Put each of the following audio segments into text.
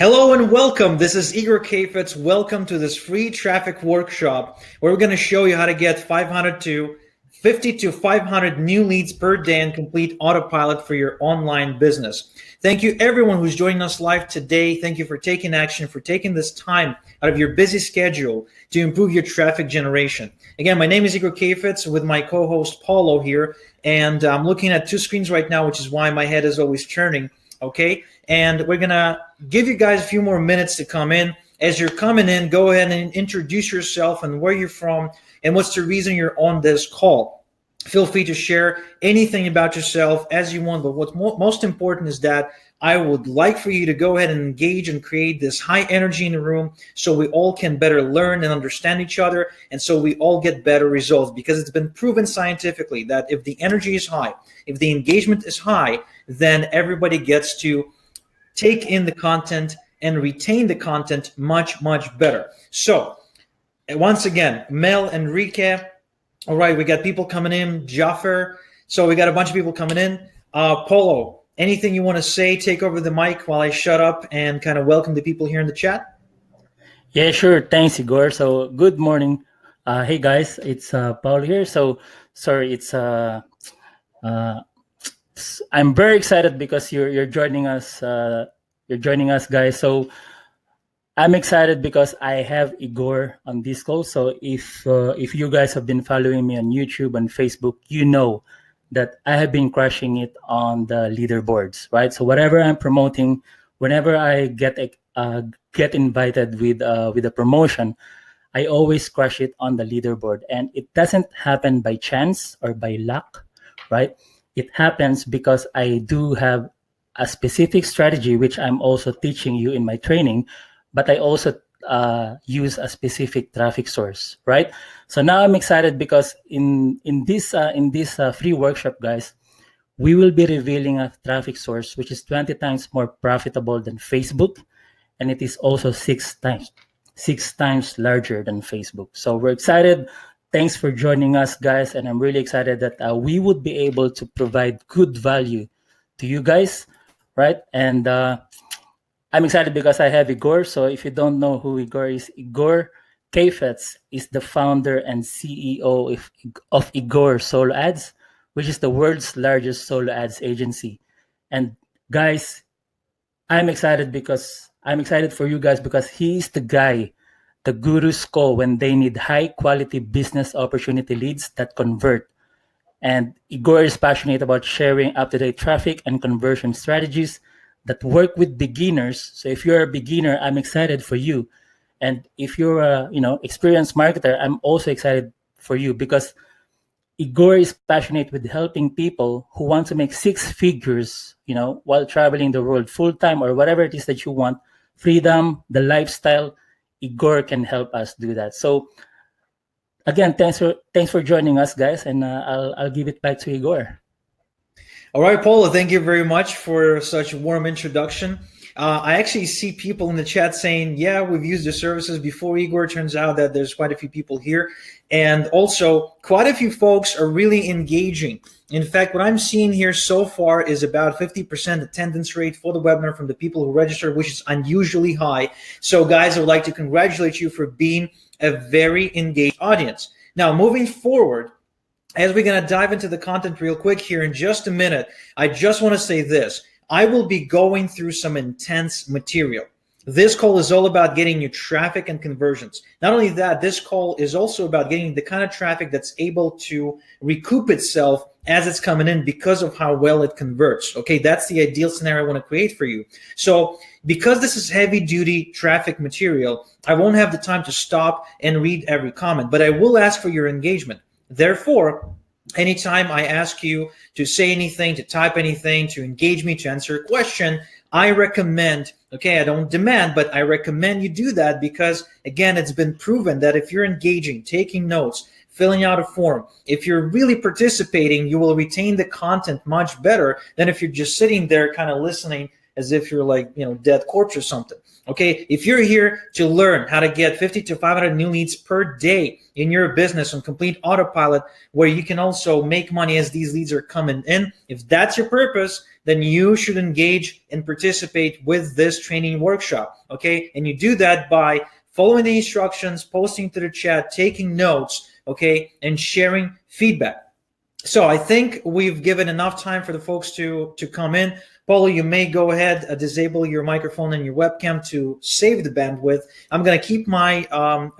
Hello and welcome. This is Igor Kafetz. Welcome to this free traffic workshop where we're going to show you how to get 500 to 50 to 500 new leads per day and complete autopilot for your online business. Thank you everyone who's joining us live today. Thank you for taking action, for taking this time out of your busy schedule to improve your traffic generation. Again, my name is Igor Kafetz with my co-host Paulo here, and I'm looking at two screens right now, which is why my head is always churning. Okay, and we're gonna give you guys a few more minutes to come in. As you're coming in, go ahead and introduce yourself and where you're from and what's the reason you're on this call. Feel free to share anything about yourself as you want, but what's most important is that I would like for you to go ahead and engage and create this high energy in the room so we all can better learn and understand each other, and so we all get better results, because it's been proven scientifically that if the energy is high, if the engagement is high, then everybody gets to take in the content and retain the content much, much better. So once again, Mel, Enrique, all right, we got people coming in, Jaffer. So we got a bunch of people coming in. Polo, anything you want to say? Take over the mic while I shut up and kind of welcome the people here in the chat. Yeah, sure. Thanks, Igor. So good morning. Hey guys, it's Paul here. So sorry, it's I'm very excited because you're joining us. You're joining us, guys. So I'm excited because I have Igor on this call. So if you guys have been following me on YouTube and Facebook, you know that I have been crushing it on the leaderboards, right? So whatever I'm promoting, whenever I get invited with a promotion, I always crush it on the leaderboard, and it doesn't happen by chance or by luck, right? It happens because I do have a specific strategy, which I'm also teaching you in my training, but I also use a specific traffic source, right? So now I'm excited because in this free workshop, guys, we will be revealing a traffic source which is 20 times more profitable than Facebook, and it is also six times larger than Facebook. So we're excited. Thanks for joining us, guys, and I'm really excited that we would be able to provide good value to you guys, right? And I'm excited because I have Igor. So if you don't know who Igor is, Igor Kafetz is the founder and CEO of Igor Solo Ads, which is the world's largest solo ads agency. And guys, I'm excited for you guys because he's the guy the gurus call when they need high quality business opportunity leads that convert. And Igor is passionate about sharing up-to-date traffic and conversion strategies that work with beginners. So if you're a beginner, I'm excited for you. And if you're a experienced marketer, I'm also excited for you because Igor is passionate with helping people who want to make six figures, while traveling the world full-time or whatever it is that you want, freedom, the lifestyle. Igor can help us do that. So again, thanks for joining us, guys, and I'll give it back to Igor. All right, Paula, thank you very much for such a warm introduction. I actually see people in the chat saying, yeah, we've used the services before, Igor. Turns out that there's quite a few people here. And also, quite a few folks are really engaging. In fact, what I'm seeing here so far is about 50% attendance rate for the webinar from the people who registered, which is unusually high. So guys, I would like to congratulate you for being a very engaged audience. Now, moving forward, as we're going to dive into the content real quick here in just a minute, I just want to say this. I will be going through some intense material. This call is all about getting you traffic and conversions. Not only that, this call is also about getting the kind of traffic that's able to recoup itself as it's coming in because of how well it converts. Okay, that's the ideal scenario I want to create for you. So because this is heavy duty traffic material, I won't have the time to stop and read every comment, but I will ask for your engagement. Therefore, anytime I ask you to say anything, to type anything, to engage me, to answer a question, I recommend, I don't demand, but I recommend you do that because, again, it's been proven that if you're engaging, taking notes, filling out a form, if you're really participating, you will retain the content much better than if you're just sitting there kind of listening as if you're like, dead corpse or something. Okay, if you're here to learn how to get 50 to 500 new leads per day in your business on complete autopilot, where you can also make money as these leads are coming in, if that's your purpose, then you should engage and participate with this training workshop. Okay, and you do that by following the instructions, posting to the chat, taking notes, okay, and sharing feedback. So I think we've given enough time for the folks to come in. Paulo, you may go ahead, disable your microphone and your webcam to save the bandwidth. I'm going to keep my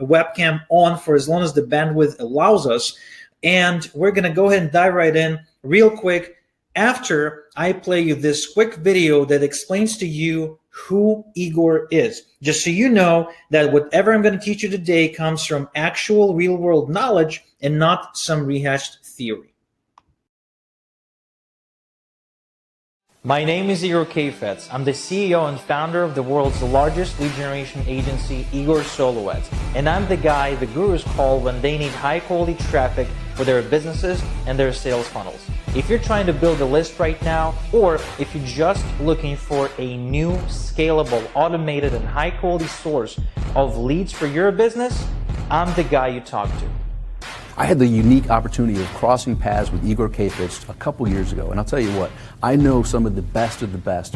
webcam on for as long as the bandwidth allows us. And we're going to go ahead and dive right in real quick after I play you this quick video that explains to you who Igor is. Just so you know that whatever I'm going to teach you today comes from actual real-world knowledge and not some rehashed theory. My name is Igor Kheifets. I'm the CEO and founder of the world's largest lead generation agency, Igor Soloets. And I'm the guy the gurus call when they need high quality traffic for their businesses and their sales funnels. If you're trying to build a list right now, or if you're just looking for a new, scalable, automated, and high quality source of leads for your business, I'm the guy you talk to. I had the unique opportunity of crossing paths with Igor Kheifets a couple years ago, and I'll tell you what, I know some of the best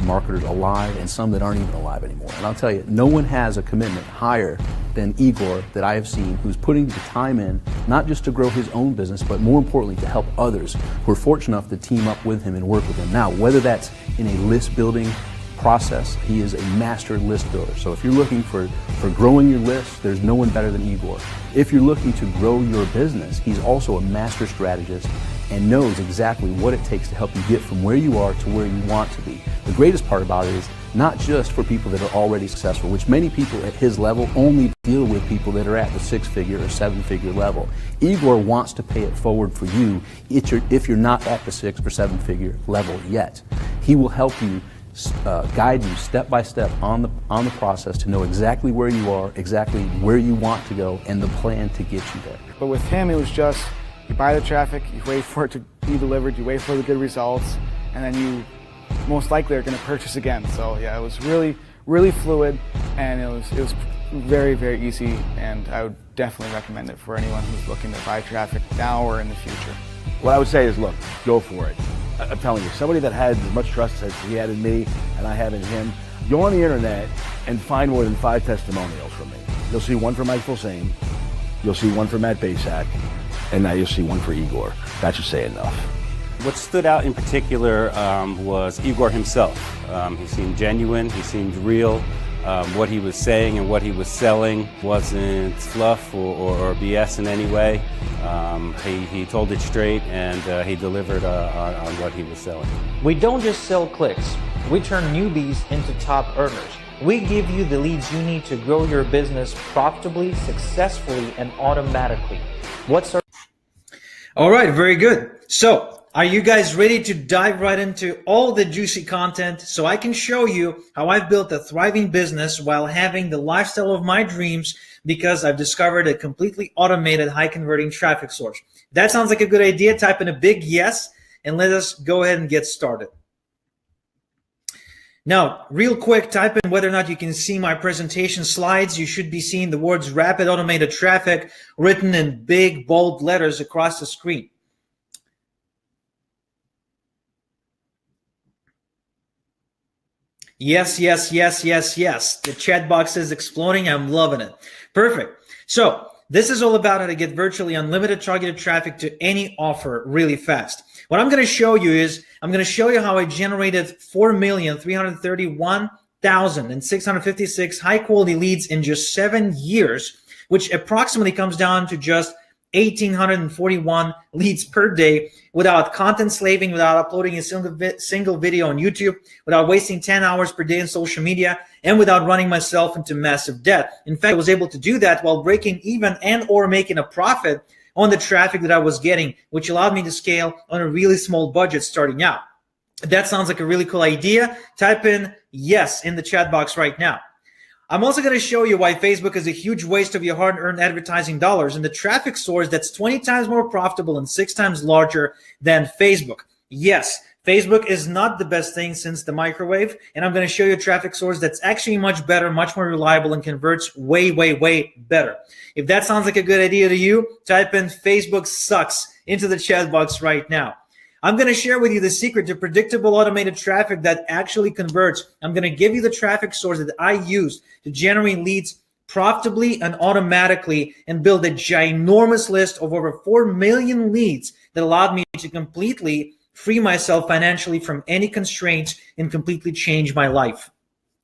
marketers alive and some that aren't even alive anymore. And I'll tell you, no one has a commitment higher than Igor that I have seen, who's putting the time in, not just to grow his own business, but more importantly to help others who are fortunate enough to team up with him and work with him. Now, whether that's in a list building process, he is a master list builder. So if you're looking for growing your list, there's no one better than Igor. If you're looking to grow your business, he's also a master strategist and knows exactly what it takes to help you get from where you are to where you want to be. The greatest part about it is not just for people that are already successful, which many people at his level only deal with people that are at the 6-figure or 7-figure level. Igor wants to pay it forward for you if you're not at the 6 or 7-figure level yet. He will help you guide you step by step on the process to know exactly where you are, exactly where you want to go, and the plan to get you there. But with him, it was just, you buy the traffic, you wait for it to be delivered, you wait for the good results, and then you most likely are going to purchase again. So yeah, it was really, really fluid, and it was very, very easy, and I would definitely recommend it for anyone who's looking to buy traffic now or in the future. What I would say is, look, go for it. I'm telling you, somebody that had as much trust as he had in me and I have in him, go on the internet and find more than 5 testimonials from me. You'll see one for Mike Fulsane, you'll see one for Matt Basak, and now you'll see one for Igor. That should say enough. What stood out in particular was Igor himself. He seemed genuine, he seemed real. What he was saying and what he was selling wasn't fluff or BS in any way. He told it straight, and he delivered on what he was selling. We don't just sell clicks. We turn newbies into top earners. We give you the leads you need to grow your business profitably, successfully, and automatically. All right, very good. So, are you guys ready to dive right into all the juicy content so I can show you how I've built a thriving business while having the lifestyle of my dreams because I've discovered a completely automated high converting traffic source? If that sounds like a good idea, type in a big yes and let us go ahead and get started. Now, real quick, type in whether or not you can see my presentation slides. You should be seeing the words rapid automated traffic written in big bold letters across the screen. Yes, yes, yes, yes, yes. The chat box is exploding. I'm loving it. Perfect. So this is all about how to get virtually unlimited targeted traffic to any offer really fast. What I'm going to show you is I'm going to show you how I generated 4,331,656 high quality leads in just 7 years, which approximately comes down to just 1,841 leads per day without content slaving, without uploading a single video on YouTube, without wasting 10 hours per day on social media, and without running myself into massive debt. In fact, I was able to do that while breaking even and or making a profit on the traffic that I was getting, which allowed me to scale on a really small budget starting out. If that sounds like a really cool idea, type in yes in the chat box right now. I'm also going to show you why Facebook is a huge waste of your hard-earned advertising dollars and the traffic source that's 20 times more profitable and 6 times larger than Facebook. Yes, Facebook is not the best thing since the microwave, and I'm going to show you a traffic source that's actually much better, much more reliable, and converts way, way, way better. If that sounds like a good idea to you, type in Facebook sucks into the chat box right now. I'm going to share with you the secret to predictable automated traffic that actually converts. I'm going to give you the traffic source that I use to generate leads profitably and automatically and build a ginormous list of over 4 million leads that allowed me to completely free myself financially from any constraints and completely change my life.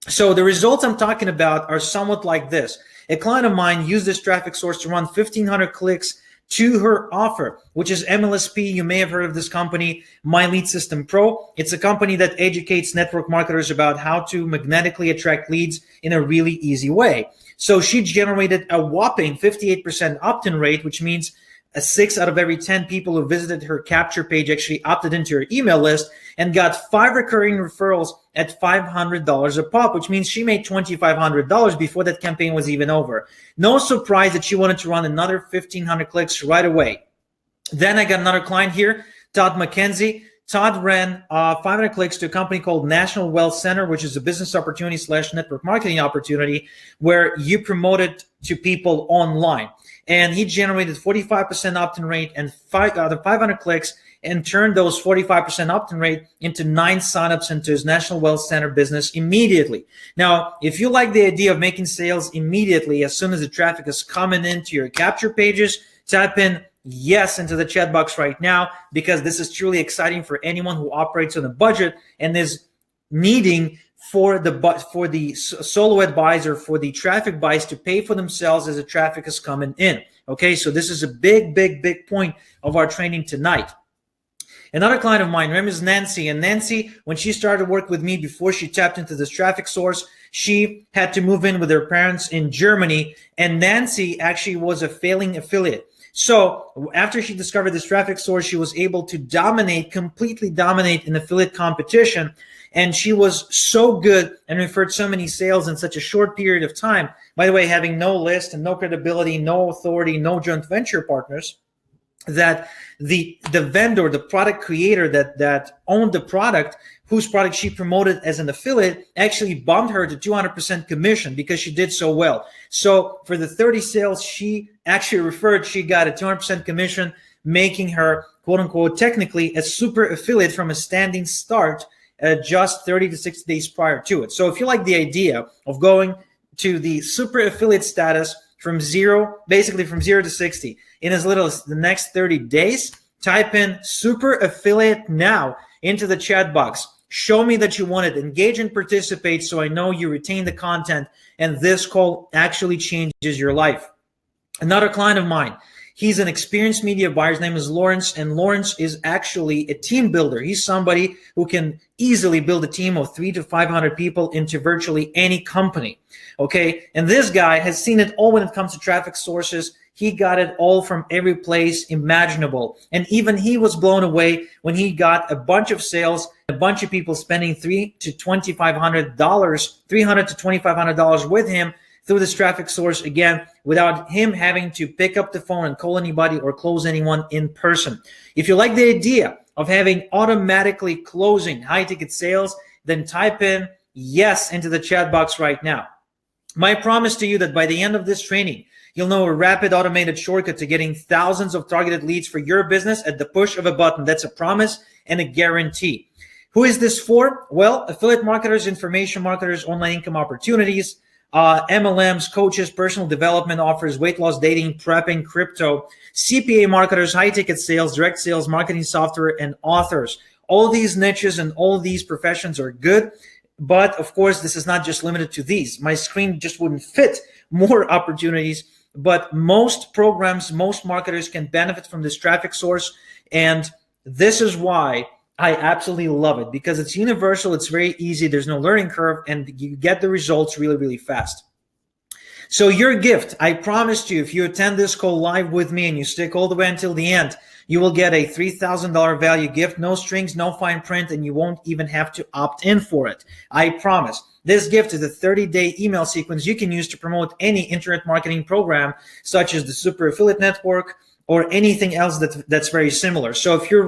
So the results I'm talking about are somewhat like this. A client of mine used this traffic source to run 1,500 clicks to her offer, which is MLSP. You may have heard of this company, My Lead System Pro. It's a company that educates network marketers about how to magnetically attract leads in a really easy way. So she generated a whopping 58% opt-in rate, which means 6 out of every 10 people who visited her capture page actually opted into her email list and got 5 recurring referrals at $500 a pop, which means she made $2,500 before that campaign was even over. No surprise that she wanted to run another 1,500 clicks right away. Then I got another client here, Todd McKenzie. Todd ran 500 clicks to a company called National Wealth Center, which is a business opportunity / network marketing opportunity where you promote it to people online. And he generated 45% opt-in rate and 5 out of 500 clicks and turned those 45% opt-in rate into 9 signups into his National Wealth Center business immediately. Now, if you like the idea of making sales immediately as soon as the traffic is coming into your capture pages, type in yes into the chat box right now, because this is truly exciting for anyone who operates on a budget and is needing for the solo advisor, for the traffic buys to pay for themselves as the traffic is coming in. Okay, so this is a big, big, big point of our training tonight. Another client of mine, her name is Nancy. And Nancy, when she started work with me before she tapped into this traffic source, she had to move in with her parents in Germany. And Nancy actually was a failing affiliate. So after she discovered this traffic source, she was able to completely dominate in affiliate competition. And she was so good and referred so many sales in such a short period of time. By the way, having no list and no credibility, no authority, no joint venture partners, that the vendor, the product creator that owned the product, whose product she promoted as an affiliate, actually bumped her to 200% commission because she did so well. So for the 30 sales she actually referred, she got a 200% commission, making her, quote unquote, technically a super affiliate from a standing start just 30 to 60 days prior to it. So if you like the idea of going to the super affiliate status from basically from 0 to 60 in as little as the next 30 days, type in super affiliate now into the chat box. Show me that you want it. Engage and participate so I know you retain the content and this call actually changes your life. Another client of mine, he's an experienced media buyer. His name is Lawrence, and Lawrence is actually a team builder. He's somebody who can easily build a team of 300 to 500 people into virtually any company. Okay, and this guy has seen it all when it comes to traffic sources. He got it all from every place imaginable. And even he was blown away when he got a bunch of sales, a bunch of people spending $300 to $2,500 with him through this traffic source, again, without him having to pick up the phone and call anybody or close anyone in person. If you like the idea of having automatically closing high-ticket sales, then type in yes into the chat box right now. My promise to you that by the end of this training, you'll know a rapid automated shortcut to getting thousands of targeted leads for your business at the push of a button. That's a promise and a guarantee. Who is this for? Well, affiliate marketers, information marketers, online income opportunities, MLMs, coaches, personal development offers, weight loss, dating, prepping, crypto, CPA marketers, high-ticket sales, direct sales, marketing software, and authors. All these niches and all these professions are good. But of course, this is not just limited to these. My screen just wouldn't fit more opportunities. But most programs, most marketers can benefit from this traffic source. And this is why I absolutely love it, because it's universal. It's very easy. There's no learning curve, and you get the results really, really fast. So your gift, I promised you, if you attend this call live with me and you stick all the way until the end, you will get a $3,000 value gift, no strings, no fine print, and you won't even have to opt in for it. I promise. This gift is a 30-day email sequence you can use to promote any internet marketing program, such as the Super Affiliate Network or anything else that's very similar. So if you're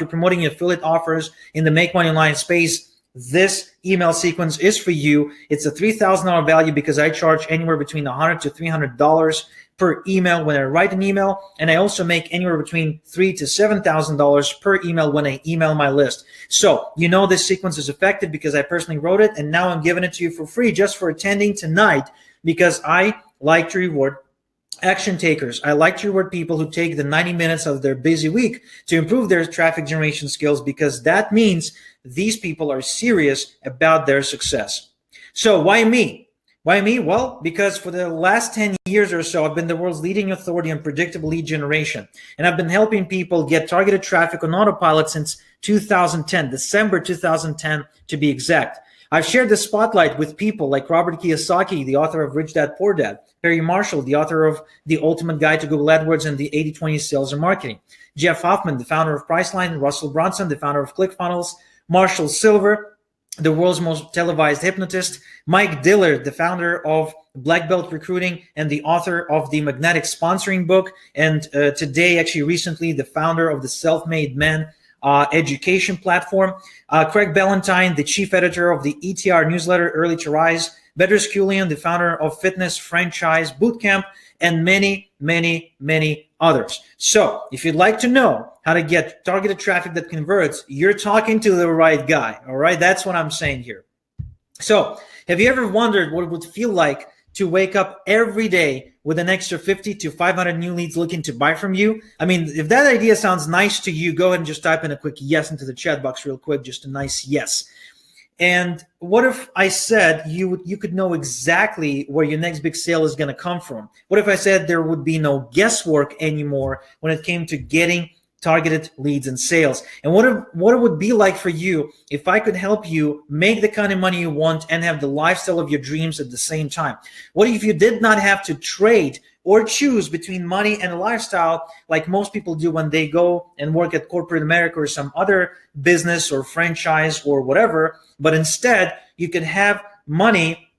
promoting affiliate offers in the Make Money Online space, this email sequence is for you. It's a $3,000 value because I charge anywhere between $100 to $300 per email when I write an email, and I also make anywhere between $3,000 to $7,000 per email when I email my list. So this sequence is effective because I personally wrote it, and now I'm giving it to you for free just for attending tonight, because I like to reward action takers. I like to reward people who take the 90 minutes of their busy week to improve their traffic generation skills, because that means these people are serious about their success. So why me? Why me? Well, because for the last 10 years or so, I've been the world's leading authority on predictable lead generation. And I've been helping people get targeted traffic on autopilot since 2010, December 2010 to be exact. I've shared the spotlight with people like Robert Kiyosaki, the author of Rich Dad Poor Dad, Perry Marshall, the author of The Ultimate Guide to Google AdWords and the 80-20 Sales and Marketing, Jeff Hoffman, the founder of Priceline, Russell Brunson, the founder of ClickFunnels, Marshall Silver, the world's most televised hypnotist, Mike Dillard, the founder of Black Belt Recruiting and the author of the Magnetic Sponsoring book, and today, actually recently, the founder of the Self-Made Man education platform, Craig Ballantyne, the chief editor of the ETR newsletter Early to Rise, Bedros Keuilian, the founder of Fitness Franchise Bootcamp, and many, many, many others. So if you'd like to know how to get targeted traffic that converts, you're talking to the right guy. All right, that's what I'm saying here. So have you ever wondered what it would feel like to wake up every day with an extra 50 to 500 new leads looking to buy from you? I mean, if that idea sounds nice to you, go ahead and just type in a quick yes into the chat box real quick, just a nice yes. And what if I said you could know exactly where your next big sale is going to come from? What if I said there would be no guesswork anymore when it came to getting targeted leads and sales? And what it would be like for you if I could help you make the kind of money you want and have the lifestyle of your dreams at the same time? What if you did not have to trade or choose between money and a lifestyle like most people do when they go and work at corporate America or some other business or franchise or whatever, but instead you could have money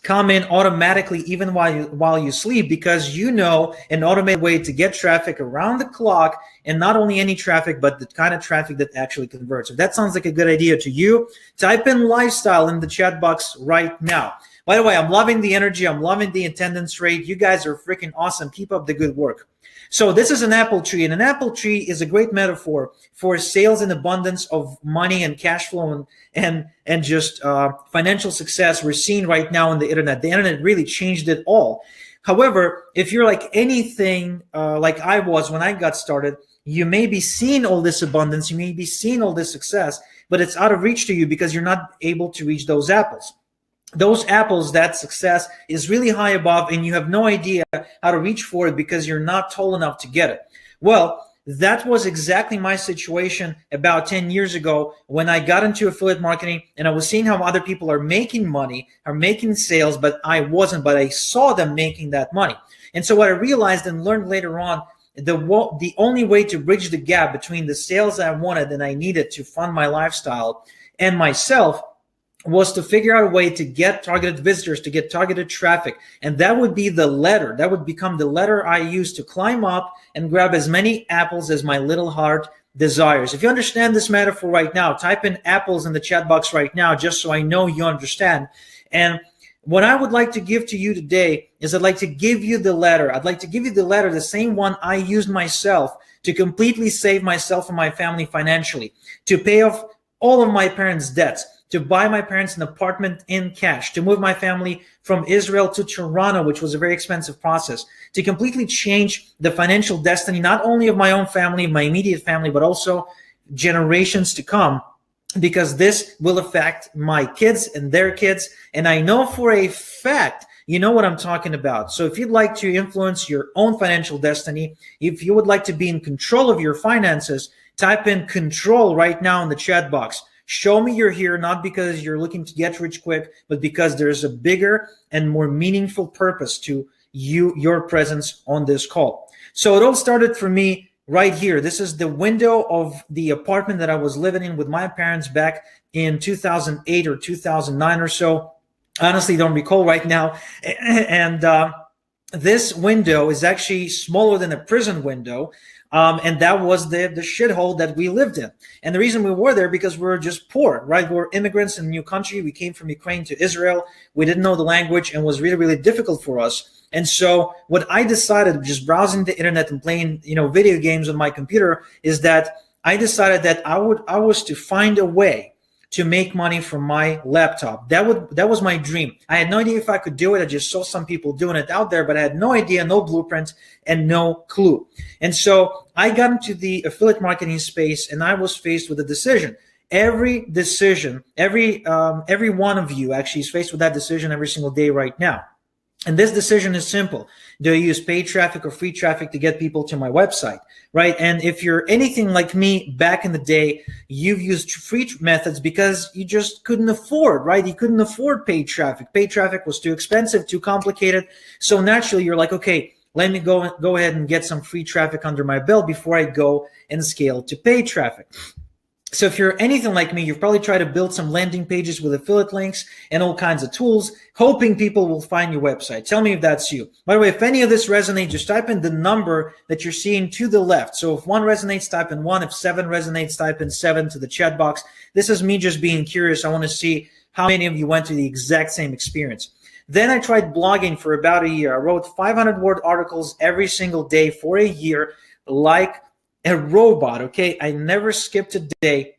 come in automatically even while you sleep, because you know an automated way to get traffic around the clock, and not only any traffic, but the kind of traffic that actually converts. If that sounds like a good idea to you, type in lifestyle in the chat box right now. By the way, I'm loving the energy. I'm loving the attendance rate. You guys are freaking awesome. Keep up the good work. So this is an apple tree, and an apple tree is a great metaphor for sales and abundance of money and cash flow and just financial success we're seeing right now on the internet. The internet really changed it all. However, if you're like anything like I was when I got started, you may be seeing all this abundance, you may be seeing all this success, but it's out of reach to you because you're not able to reach those apples. Those apples, that success is really high above, and you have no idea how to reach for it because you're not tall enough to get it. Well, that was exactly my situation about 10 years ago when I got into affiliate marketing, and I was seeing how other people are making money, are making sales, but I wasn't, but I saw them making that money. And so what I realized and learned later on, the only way to bridge the gap between the sales I wanted and I needed to fund my lifestyle and myself was to figure out a way to get targeted visitors, to get targeted traffic. And that would be the letter. That would become the letter I use to climb up and grab as many apples as my little heart desires. If you understand this metaphor right now, type in apples in the chat box right now, just so I know you understand. And what I would like to give to you today is I'd like to give you the letter. I'd like to give you the letter, the same one I used myself to completely save myself and my family financially, to pay off all of my parents' debts, to buy my parents an apartment in cash, to move my family from Israel to Toronto, which was a very expensive process, to completely change the financial destiny, not only of my own family, my immediate family, but also generations to come, because this will affect my kids and their kids. And I know for a fact, you know what I'm talking about. So if you'd like to influence your own financial destiny, if you would like to be in control of your finances, type in control right now in the chat box. Show me you're here, not because you're looking to get rich quick, but because there's a bigger and more meaningful purpose to your presence on this call. So it all started for me right here. This is the window of the apartment that I was living in with my parents back in 2008 or 2009 or so. Honestly, don't recall right now. And this window is actually smaller than a prison window. And that was the shithole that we lived in. And the reason we were there because we were just poor, right? We were immigrants in a new country. We came from Ukraine to Israel. We didn't know the language and was really, really difficult for us. And so what I decided, just browsing the internet and playing, video games on my computer, is that I decided that I was to find a way to make money from my laptop. That was my dream. I had no idea if I could do it. I just saw some people doing it out there, but I had no idea, no blueprint, and no clue. And so I got into the affiliate marketing space, and I was faced with a decision. Every decision, every one of you actually is faced with that decision every single day right now. And this decision is simple. Do I use paid traffic or free traffic to get people to my website, right? And if you're anything like me back in the day, you've used free methods because you just couldn't afford, right? You couldn't afford paid traffic. Paid traffic was too expensive, too complicated. So naturally, you're like, okay, let me go ahead and get some free traffic under my belt before I go and scale to paid traffic. So if you're anything like me, you've probably tried to build some landing pages with affiliate links and all kinds of tools, hoping people will find your website. Tell me if that's you. By the way, if any of this resonates, just type in the number that you're seeing to the left. So if 1 resonates, type in 1. If 7 resonates, type in 7 to the chat box. This is me just being curious. I want to see how many of you went through the exact same experience. Then I tried blogging for about a year. I wrote 500-word articles every single day for a year, like a robot, okay? I never skipped a day.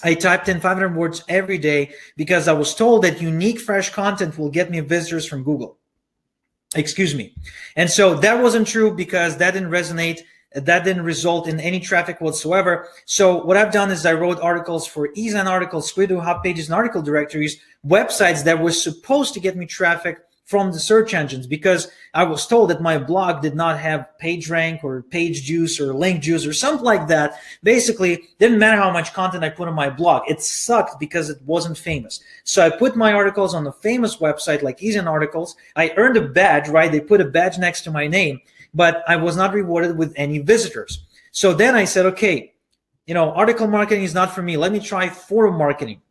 I typed in 500 words every day because I was told that unique, fresh content will get me visitors from Google. Excuse me. And so that wasn't true because that didn't resonate. That didn't result in any traffic whatsoever. So what I've done is I wrote articles for eZine articles, Squidoo, Hot Pages, and article directories, websites that were supposed to get me traffic from the search engines, because I was told that my blog did not have PageRank or page juice or link juice or something like that. Basically, didn't matter how much content I put on my blog. It sucked because it wasn't famous. So I put my articles on a famous website like eZine Articles. I earned a badge, right? They put a badge next to my name, but I was not rewarded with any visitors. So then I said, okay, article marketing is not for me. Let me try forum marketing.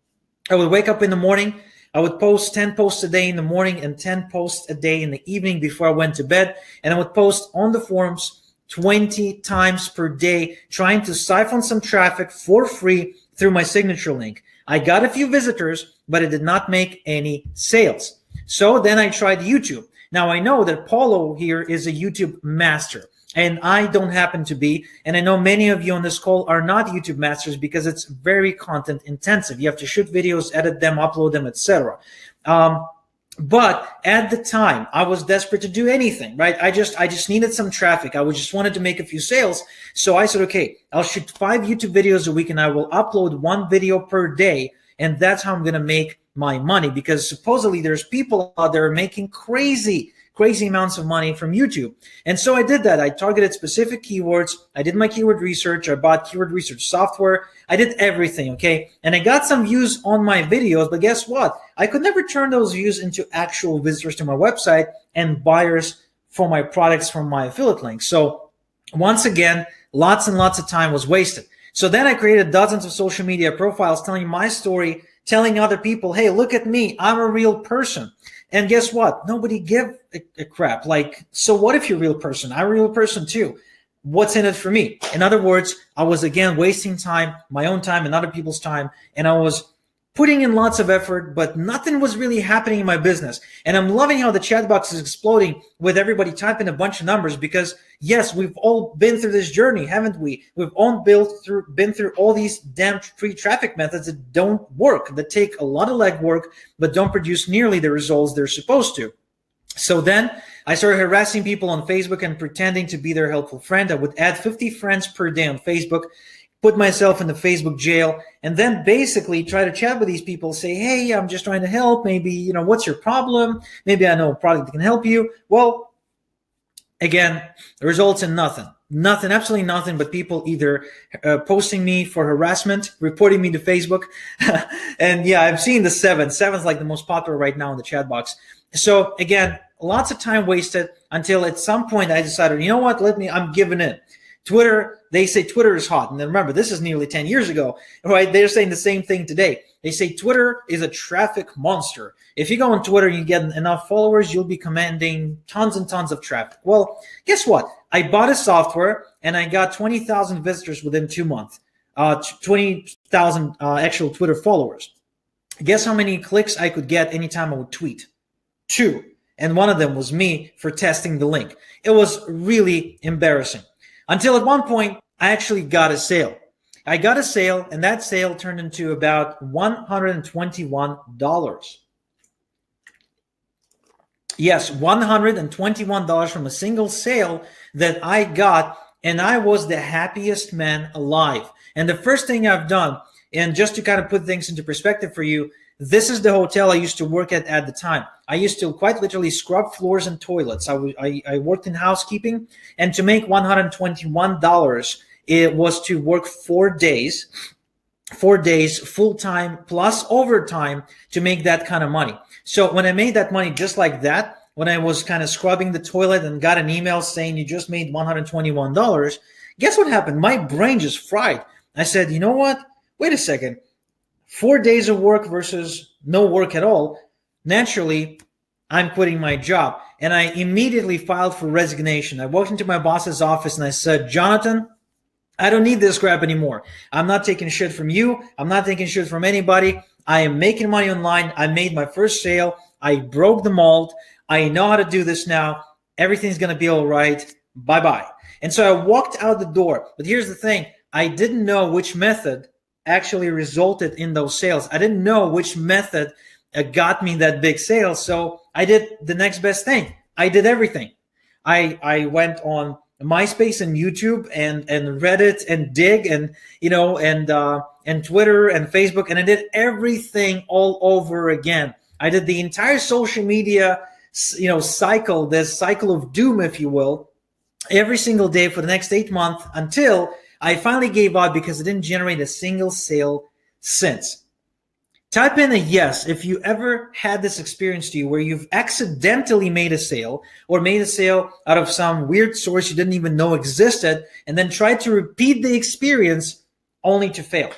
I would wake up in the morning. I would post 10 posts a day in the morning and 10 posts a day in the evening before I went to bed. And I would post on the forums 20 times per day, trying to siphon some traffic for free through my signature link. I got a few visitors, but it did not make any sales. So then I tried YouTube. Now I know that Paulo here is a YouTube master, and I don't happen to be. And I know many of you on this call are not YouTube masters because it's very content intensive. You have to shoot videos, edit them, upload them, etc. But at the time, I was desperate to do anything, right? I just needed some traffic. I just wanted to make a few sales. So I said, okay, I'll shoot 5 YouTube videos a week and I will upload 1 video per day. And that's how I'm going to make my money, because supposedly there's people out there making crazy amounts of money from YouTube. And so I did that. I targeted specific keywords. I did my keyword research. I bought keyword research software. I did everything, okay? And I got some views on my videos, but guess what? I could never turn those views into actual visitors to my website and buyers for my products from my affiliate links. So once again, lots and lots of time was wasted. So then I created dozens of social media profiles telling my story, telling other people, hey, look at me, I'm a real person. And guess what? Nobody give a crap. Like, so what if you're a real person? I'm a real person too. What's in it for me? In other words, I was again wasting time, my own time and other people's time, and I was putting in lots of effort, but nothing was really happening in my business. And I'm loving how the chat box is exploding with everybody typing a bunch of numbers, because yes, we've all been through this journey, haven't we? We've all been through all these damn free traffic methods that don't work, that take a lot of legwork, but don't produce nearly the results they're supposed to. So then I started harassing people on Facebook and pretending to be their helpful friend. I would add 50 friends per day on Facebook, put myself in the Facebook jail, and then basically try to chat with these people, say, hey, I'm just trying to help. Maybe, what's your problem? Maybe I know a product that can help you. Well, again, the results in nothing, absolutely nothing, but people either posting me for harassment, reporting me to Facebook. And yeah, I've seen the 7. 7's like the most popular right now in the chat box. So again, lots of time wasted until at some point I decided, you know what, I'm giving in. Twitter, they say Twitter is hot. And then remember, this is nearly 10 years ago, right? They're saying the same thing today. They say Twitter is a traffic monster. If you go on Twitter and you get enough followers, you'll be commanding tons and tons of traffic. Well, guess what? I bought a software and I got 20,000 visitors within 2 months, 20,000 actual Twitter followers. Guess how many clicks I could get anytime I would tweet? 2. And one of them was me for testing the link. It was really embarrassing. Until at one point, I actually got a sale. I got a sale, and that sale turned into about $121. Yes, $121 from a single sale that I got, and I was the happiest man alive. And the first thing I've done, and just to kind of put things into perspective for you, this is the hotel I used to work at the time. I used to quite literally scrub floors and toilets. I worked in housekeeping, and to make $121, it was to work 4 days full-time plus overtime to make that kind of money. So when I made that money just like that, when I was kind of scrubbing the toilet and got an email saying you just made $121, guess what happened? My brain just fried. I said, you know what? Wait a second. 4 days of work versus no work at all. Naturally, I'm quitting my job. And I immediately filed for resignation. I walked into my boss's office and I said, Jonathan, I don't need this crap anymore. I'm not taking shit from you. I'm not taking shit from anybody. I am making money online. I made my first sale. I broke the mold. I know how to do this now. Everything's going to be all right. Bye-bye. And so I walked out the door. But here's the thing. I didn't know which method actually resulted in those sales. I didn't know which method got me that big sale. So I did the next best thing. I did everything. I went on MySpace and YouTube and Reddit and Dig and Twitter and Facebook, and I did everything all over again. I did the entire social media cycle, this cycle of doom, if you will, every single day for the next 8 months until I finally gave up because it didn't generate a single sale since. Type in a yes if you ever had this experience to you where you've accidentally made a sale or made a sale out of some weird source you didn't even know existed and then tried to repeat the experience only to fail.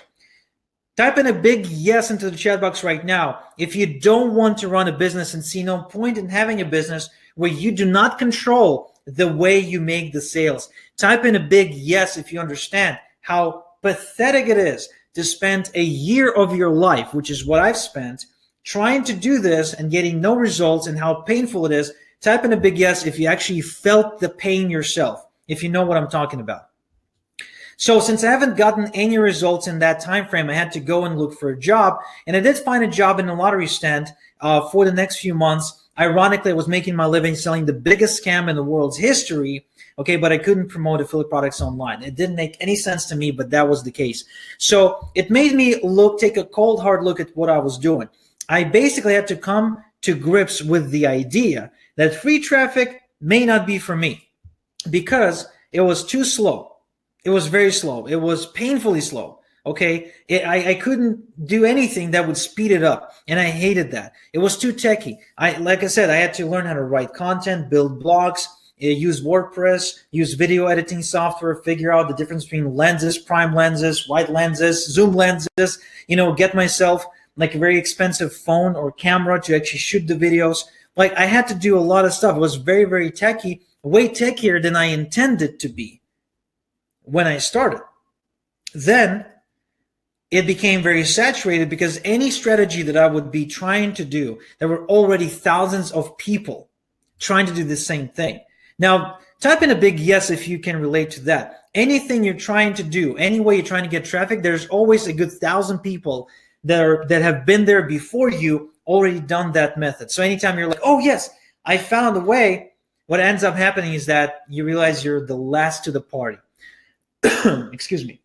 Type in a big yes into the chat box right now if you don't want to run a business and see no point in having a business where you do not control the way you make the sales. Type in a big yes if you understand how pathetic it is to spend a year of your life, which is what I've spent, trying to do this and getting no results and how painful it is. Type in a big yes if you actually felt the pain yourself, if you know what I'm talking about. So since I haven't gotten any results in that time frame, I had to go and look for a job. And I did find a job in a lottery stand for the next few months. Ironically, I was making my living selling the biggest scam in the world's history. Okay, but I couldn't promote affiliate products online. It didn't make any sense to me, but that was the case. So it made me take a cold, hard look at what I was doing. I basically had to come to grips with the idea that free traffic may not be for me because it was too slow. It was very slow. It was painfully slow. Okay, I couldn't do anything that would speed it up, and I hated that. It was too techy. Like I said, I had to learn how to write content, build blogs, use WordPress, use video editing software, figure out the difference between lenses, prime lenses, wide lenses, zoom lenses, get myself like a very expensive phone or camera to actually shoot the videos. Like I had to do a lot of stuff. It was very, very techy, way techier than I intended to be when I started. Then it became very saturated because any strategy that I would be trying to do, there were already thousands of people trying to do the same thing. Now, type in a big yes if you can relate to that. Anything you're trying to do, any way you're trying to get traffic, there's always a good 1,000 people that have been there before you, already done that method. So anytime you're like, oh yes, I found a way, what ends up happening is that you realize you're the last to the party. Excuse me.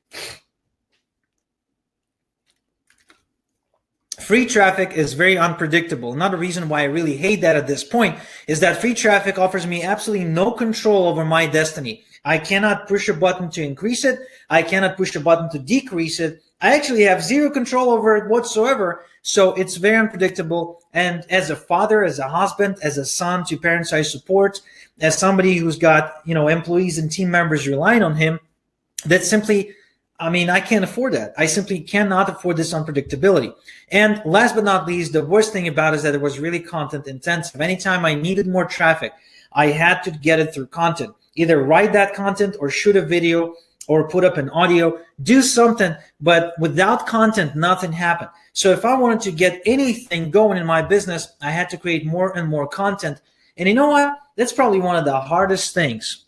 Free traffic is very unpredictable. Another reason why I really hate that at this point is that free traffic offers me absolutely no control over my destiny. I cannot push a button to increase it. I cannot push a button to decrease it. I actually have zero control over it whatsoever. So it's very unpredictable. And as a father, as a husband, as a son to parents I support, as somebody who's got, employees and team members relying on him, that's simply I mean, I can't afford that. I simply cannot afford this unpredictability. And last but not least, the worst thing about it is that it was really content intensive. Anytime I needed more traffic, I had to get it through content. Either write that content or shoot a video or put up an audio, do something, but without content, nothing happened. So if I wanted to get anything going in my business, I had to create more and more content. And you know what? That's probably one of the hardest things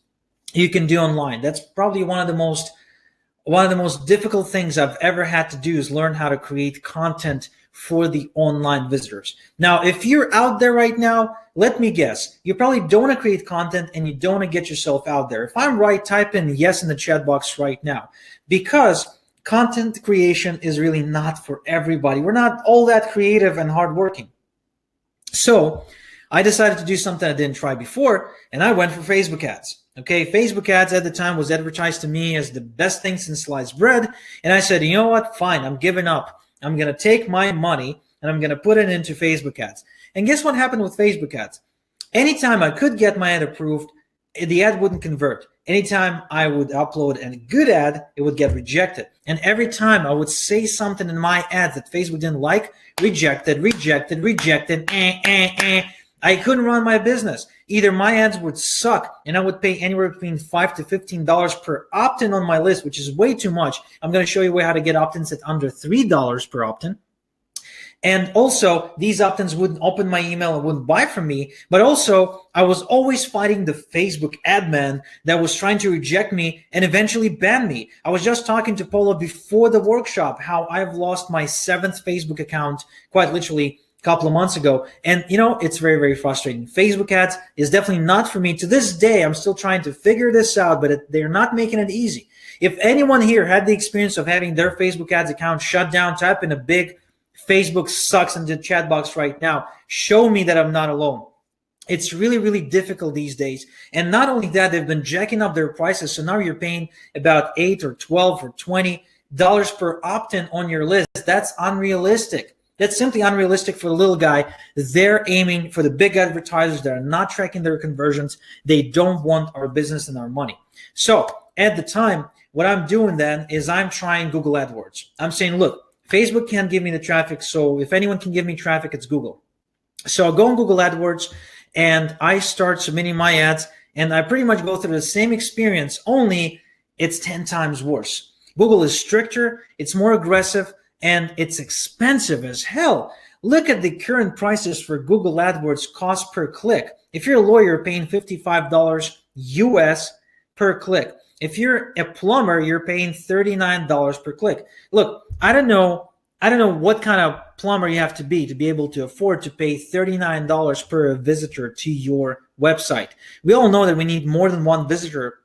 you can do online. That's probably one of the most difficult things I've ever had to do is learn how to create content for the online visitors. Now, if you're out there right now, let me guess, you probably don't want to create content and you don't want to get yourself out there. If I'm right, type in yes in the chat box right now, because content creation is really not for everybody. We're not all that creative and hardworking. So I decided to do something I didn't try before, and I went for Facebook ads. Okay, Facebook ads at the time was advertised to me as the best thing since sliced bread. And I said, you know what? Fine, I'm giving up. I'm going to take my money and I'm going to put it into Facebook ads. And guess what happened with Facebook ads? Anytime I could get my ad approved, the ad wouldn't convert. Anytime I would upload a good ad, it would get rejected. And every time I would say something in my ads that Facebook didn't like, rejected. I couldn't run my business. Either my ads would suck and I would pay anywhere between $5 to $15 per opt-in on my list, which is way too much. I'm going to show you how to get opt-ins at under $3 per opt-in. And also, these opt-ins wouldn't open my email and wouldn't buy from me. But also, I was always fighting the Facebook ad man that was trying to reject me and eventually ban me. I was just talking to Polo before the workshop how I've lost my 7th Facebook account, quite literally, couple of months ago. And you know, it's very, very frustrating. Facebook ads is definitely not for me. To this day, I'm still trying to figure this out, but they're not making it easy. If anyone here had the experience of having their Facebook ads account shut down, type in a big Facebook sucks in the chat box right now. Show me that I'm not alone. It's really, really difficult these days. And not only that, they've been jacking up their prices. So now you're paying about $8 or $12 or $20 per opt-in on your list. That's unrealistic. That's simply unrealistic for the little guy. They're aiming for the big advertisers that are not tracking their conversions. They don't want our business and our money. So at the time, what I'm doing then is I'm trying Google AdWords. I'm saying, look, Facebook can't give me the traffic. So if anyone can give me traffic, it's Google. So I'll go on Google AdWords and I start submitting my ads and I pretty much go through the same experience, only it's 10 times worse. Google is stricter, it's more aggressive, and it's expensive as hell. Look at the current prices for Google AdWords cost per click. If you're a lawyer, you're paying $55 US per click. If you're a plumber, you're paying $39 per click. Look, I don't know what kind of plumber you have to be able to afford to pay $39 per visitor to your website. We all know that we need more than one visitor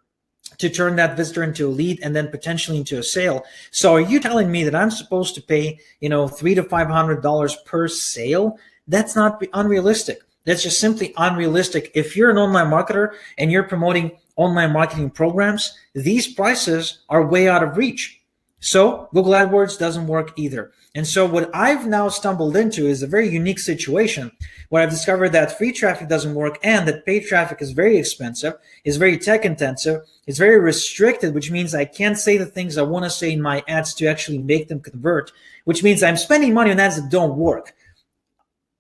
to turn that visitor into a lead and then potentially into a sale. So are you telling me that I'm supposed to pay, $300 to $500 per sale? That's not unrealistic. That's just simply unrealistic. If you're an online marketer and you're promoting online marketing programs, these prices are way out of reach. So Google AdWords doesn't work either. And so what I've now stumbled into is a very unique situation where I've discovered that free traffic doesn't work and that paid traffic is very expensive, is very tech intensive, is very restricted, which means I can't say the things I want to say in my ads to actually make them convert, which means I'm spending money on ads that don't work.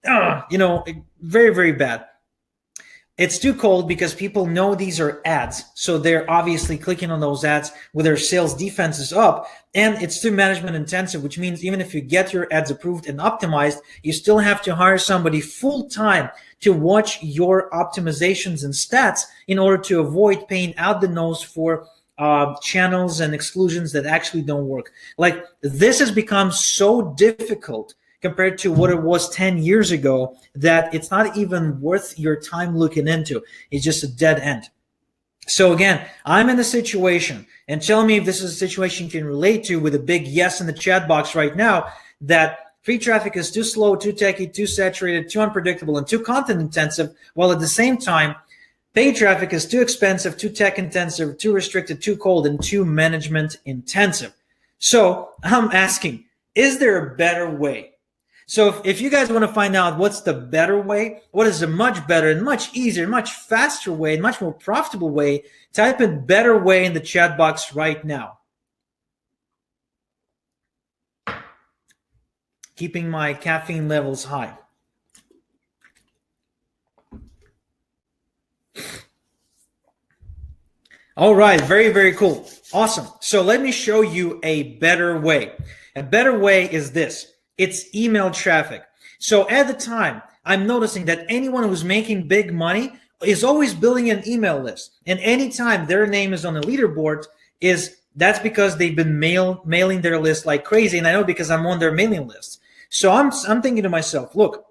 Very, very bad. It's too cold because people know these are ads. So they're obviously clicking on those ads with their sales defenses up. And it's too management intensive, which means even if you get your ads approved and optimized, you still have to hire somebody full time to watch your optimizations and stats in order to avoid paying out the nose for channels and exclusions that actually don't work. Like, this has become so difficult compared to what it was 10 years ago that it's not even worth your time looking into. It's just a dead end. So again, I'm in a situation, and tell me if this is a situation you can relate to with a big yes in the chat box right now, that free traffic is too slow, too techy, too saturated, too unpredictable, and too content intensive, while at the same time, paid traffic is too expensive, too tech intensive, too restricted, too cold, and too management intensive. So I'm asking, is there a better way? So if you guys want to find out what's the better way, what is a much better and much easier, much faster way, and much more profitable way, type in better way in the chat box right now. keeping my caffeine levels high. All right, very, very cool. Awesome. So let me show you a better way. A better way is this. It's email traffic. So at the time, I'm noticing that anyone who's making big money is always building an email list. And anytime their name is on the leaderboard, that's because they've been mailing their list like crazy. And I know because I'm on their mailing list. So I'm thinking to myself, look,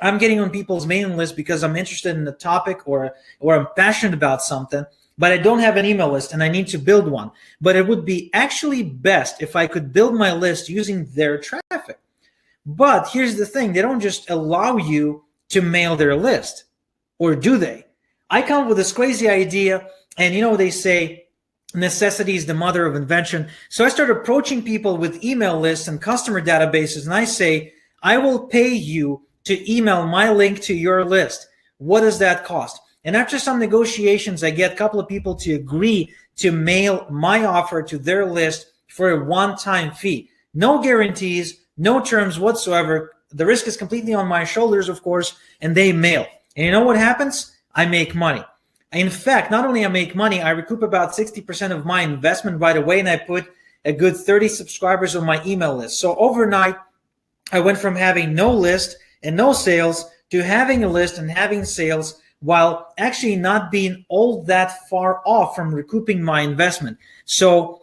I'm getting on people's mailing list because I'm interested in the topic or I'm passionate about something, but I don't have an email list and I need to build one. But it would be actually best if I could build my list using their traffic. But here's the thing. They don't just allow you to mail their list, or do they? I come up with this crazy idea, and they say necessity is the mother of invention. So I start approaching people with email lists and customer databases, and I say, I will pay you to email my link to your list. What does that cost? And after some negotiations, I get a couple of people to agree to mail my offer to their list for a one-time fee. No guarantees, no terms whatsoever. The risk is completely on my shoulders, of course, and they mail. And you know what happens? I make money. In fact, not only I make money, I recoup about 60% of my investment right away, and I put a good 30 subscribers on my email list. So overnight, I went from having no list and no sales to having a list and having sales, while actually not being all that far off from recouping my investment. So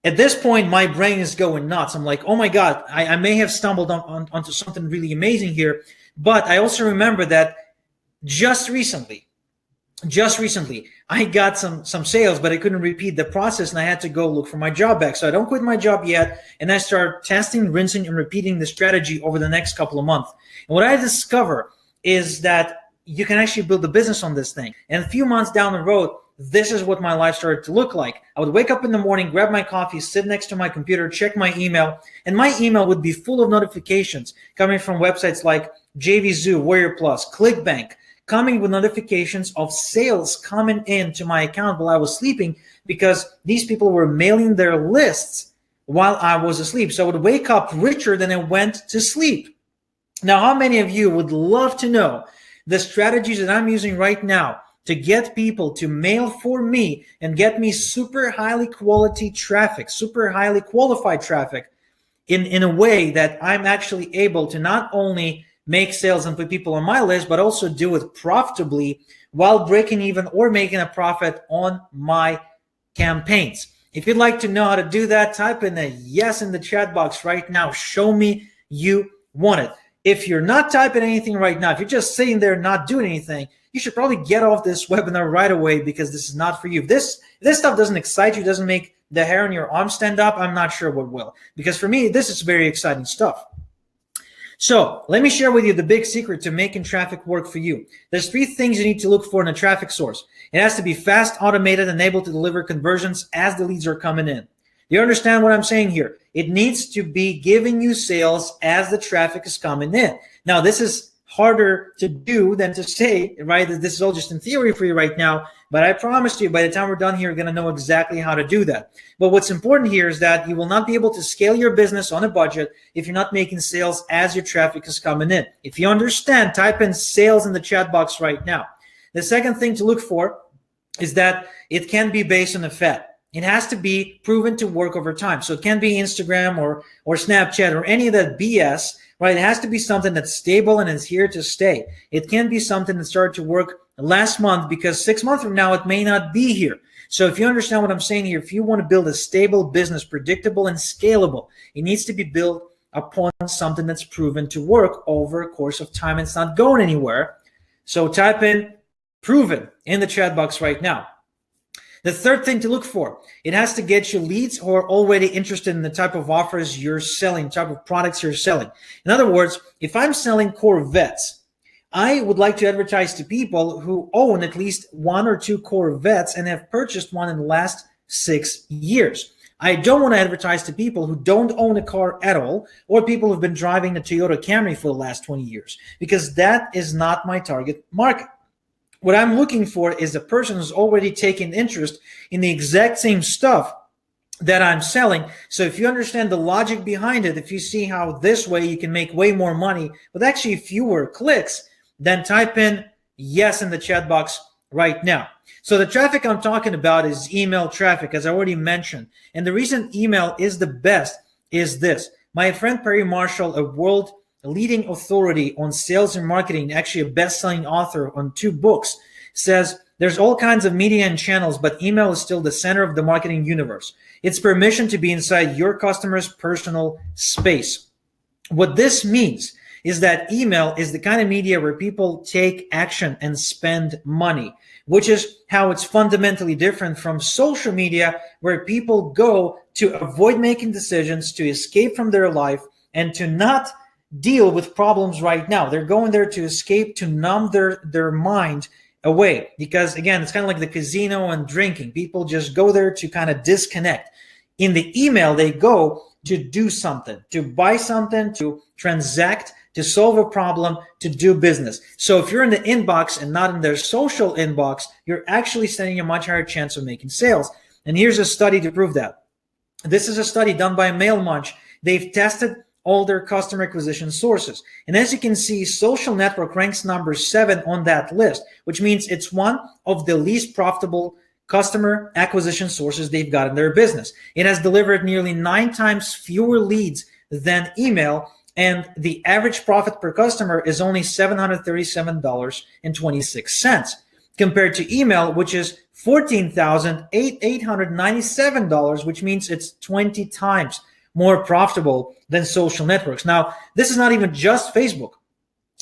at this point, my brain is going nuts. I'm like, oh my God, I may have stumbled onto something really amazing here. But I also remember that just recently, I got some sales, but I couldn't repeat the process, and I had to go look for my job back. So I don't quit my job yet, and I start testing, rinsing, and repeating the strategy over the next couple of months. And what I discover is that you can actually build a business on this thing. And a few months down the road, this is what my life started to look like. I would wake up in the morning, grab my coffee, sit next to my computer, check my email, and my email would be full of notifications coming from websites like JVZoo, Warrior Plus, ClickBank, coming with notifications of sales coming into my account while I was sleeping, because these people were mailing their lists while I was asleep. So I would wake up richer than I went to sleep. Now, how many of you would love to know the strategies that I'm using right now to get people to mail for me and get me super highly quality traffic, super highly qualified traffic in a way that I'm actually able to not only make sales and put people on my list, but also do it profitably while breaking even or making a profit on my campaigns? If you'd like to know how to do that, type in a yes in the chat box right now. Show me you want it. If you're not typing anything right now, if you're just sitting there not doing anything, you should probably get off this webinar right away, because this is not for you. If this stuff doesn't excite you, doesn't make the hair on your arm stand up, I'm not sure what will. Because for me, this is very exciting stuff. So let me share with you the big secret to making traffic work for you. There's 3 things you need to look for in a traffic source. It has to be fast, automated, and able to deliver conversions as the leads are coming in. You understand what I'm saying here? It needs to be giving you sales as the traffic is coming in. Now, this is harder to do than to say, right? This is all just in theory for you right now, but I promise you, by the time we're done here, you're going to know exactly how to do that. But what's important here is that you will not be able to scale your business on a budget if you're not making sales as your traffic is coming in. If you understand, type in sales in the chat box right now. The second thing to look for is that it can be based on a fad. It has to be proven to work over time. So it can't be Instagram or Snapchat or any of that BS, right? It has to be something that's stable and is here to stay. It can't be something that started to work last month, because 6 months from now, it may not be here. So if you understand what I'm saying here, if you want to build a stable business, predictable and scalable, it needs to be built upon something that's proven to work over a course of time. It's not going anywhere. So type in proven in the chat box right now. The third thing to look for, it has to get you leads who are already interested in the type of offers you're selling, type of products you're selling. In other words, if I'm selling Corvettes, I would like to advertise to people who own at least 1 or 2 Corvettes and have purchased one in the last 6 years. I don't want to advertise to people who don't own a car at all, or people who've been driving a Toyota Camry for the last 20 years, because that is not my target market. What I'm looking for is a person who's already taken interest in the exact same stuff that I'm selling. So if you understand the logic behind it, if you see how this way you can make way more money with actually fewer clicks, then type in yes in the chat box right now. So the traffic I'm talking about is email traffic, as I already mentioned. And the reason email is the best is this. My friend Perry Marshall, a world leading authority on sales and marketing, actually a best-selling author on 2 books, says there's all kinds of media and channels, but email is still the center of the marketing universe. It's permission to be inside your customer's personal space. What this means is that email is the kind of media where people take action and spend money, which is how it's fundamentally different from social media, where people go to avoid making decisions, to escape from their life, and to not deal with problems right now. They're going there to escape, to numb their mind away, because again, it's kind of like the casino and drinking. People just go there to kind of disconnect. In the email, they go to do something, to buy something, to transact, to solve a problem, to do business. So if you're in the inbox and not in their social inbox, you're actually standing a much higher chance of making sales. And here's a study to prove that. This is a study done by MailMunch. They've tested all their customer acquisition sources. And as you can see, social network ranks number 7 on that list, which means it's one of the least profitable customer acquisition sources they've got in their business. It has delivered nearly 9 times fewer leads than email, and the average profit per customer is only $737.26 compared to email, which is $14,897, which means it's 20 times more profitable than social networks. Now, this is not even just Facebook.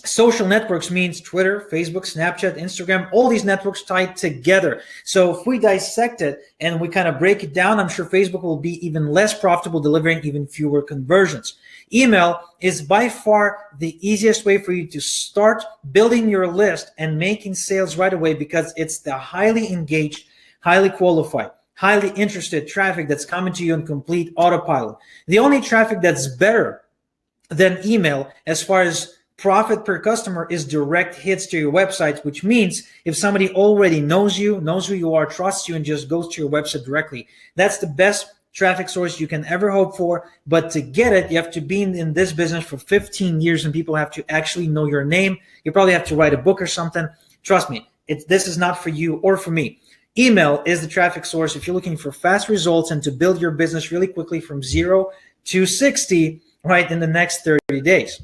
Social networks means Twitter, Facebook, Snapchat, Instagram, all these networks tied together. So if we dissect it and we kind of break it down, I'm sure Facebook will be even less profitable, delivering even fewer conversions. Email is by far the easiest way for you to start building your list and making sales right away, because it's the highly engaged, highly qualified, highly interested traffic that's coming to you in complete autopilot. The only traffic that's better than email as far as profit per customer is direct hits to your website, which means if somebody already knows you, knows who you are, trusts you, and just goes to your website directly, that's the best traffic source you can ever hope for. But to get it, you have to be in this business for 15 years and people have to actually know your name. You probably have to write a book or something. Trust me, this is not for you or for me. Email is the traffic source if you're looking for fast results and to build your business really quickly from 0 to 60 right in the next 30 days.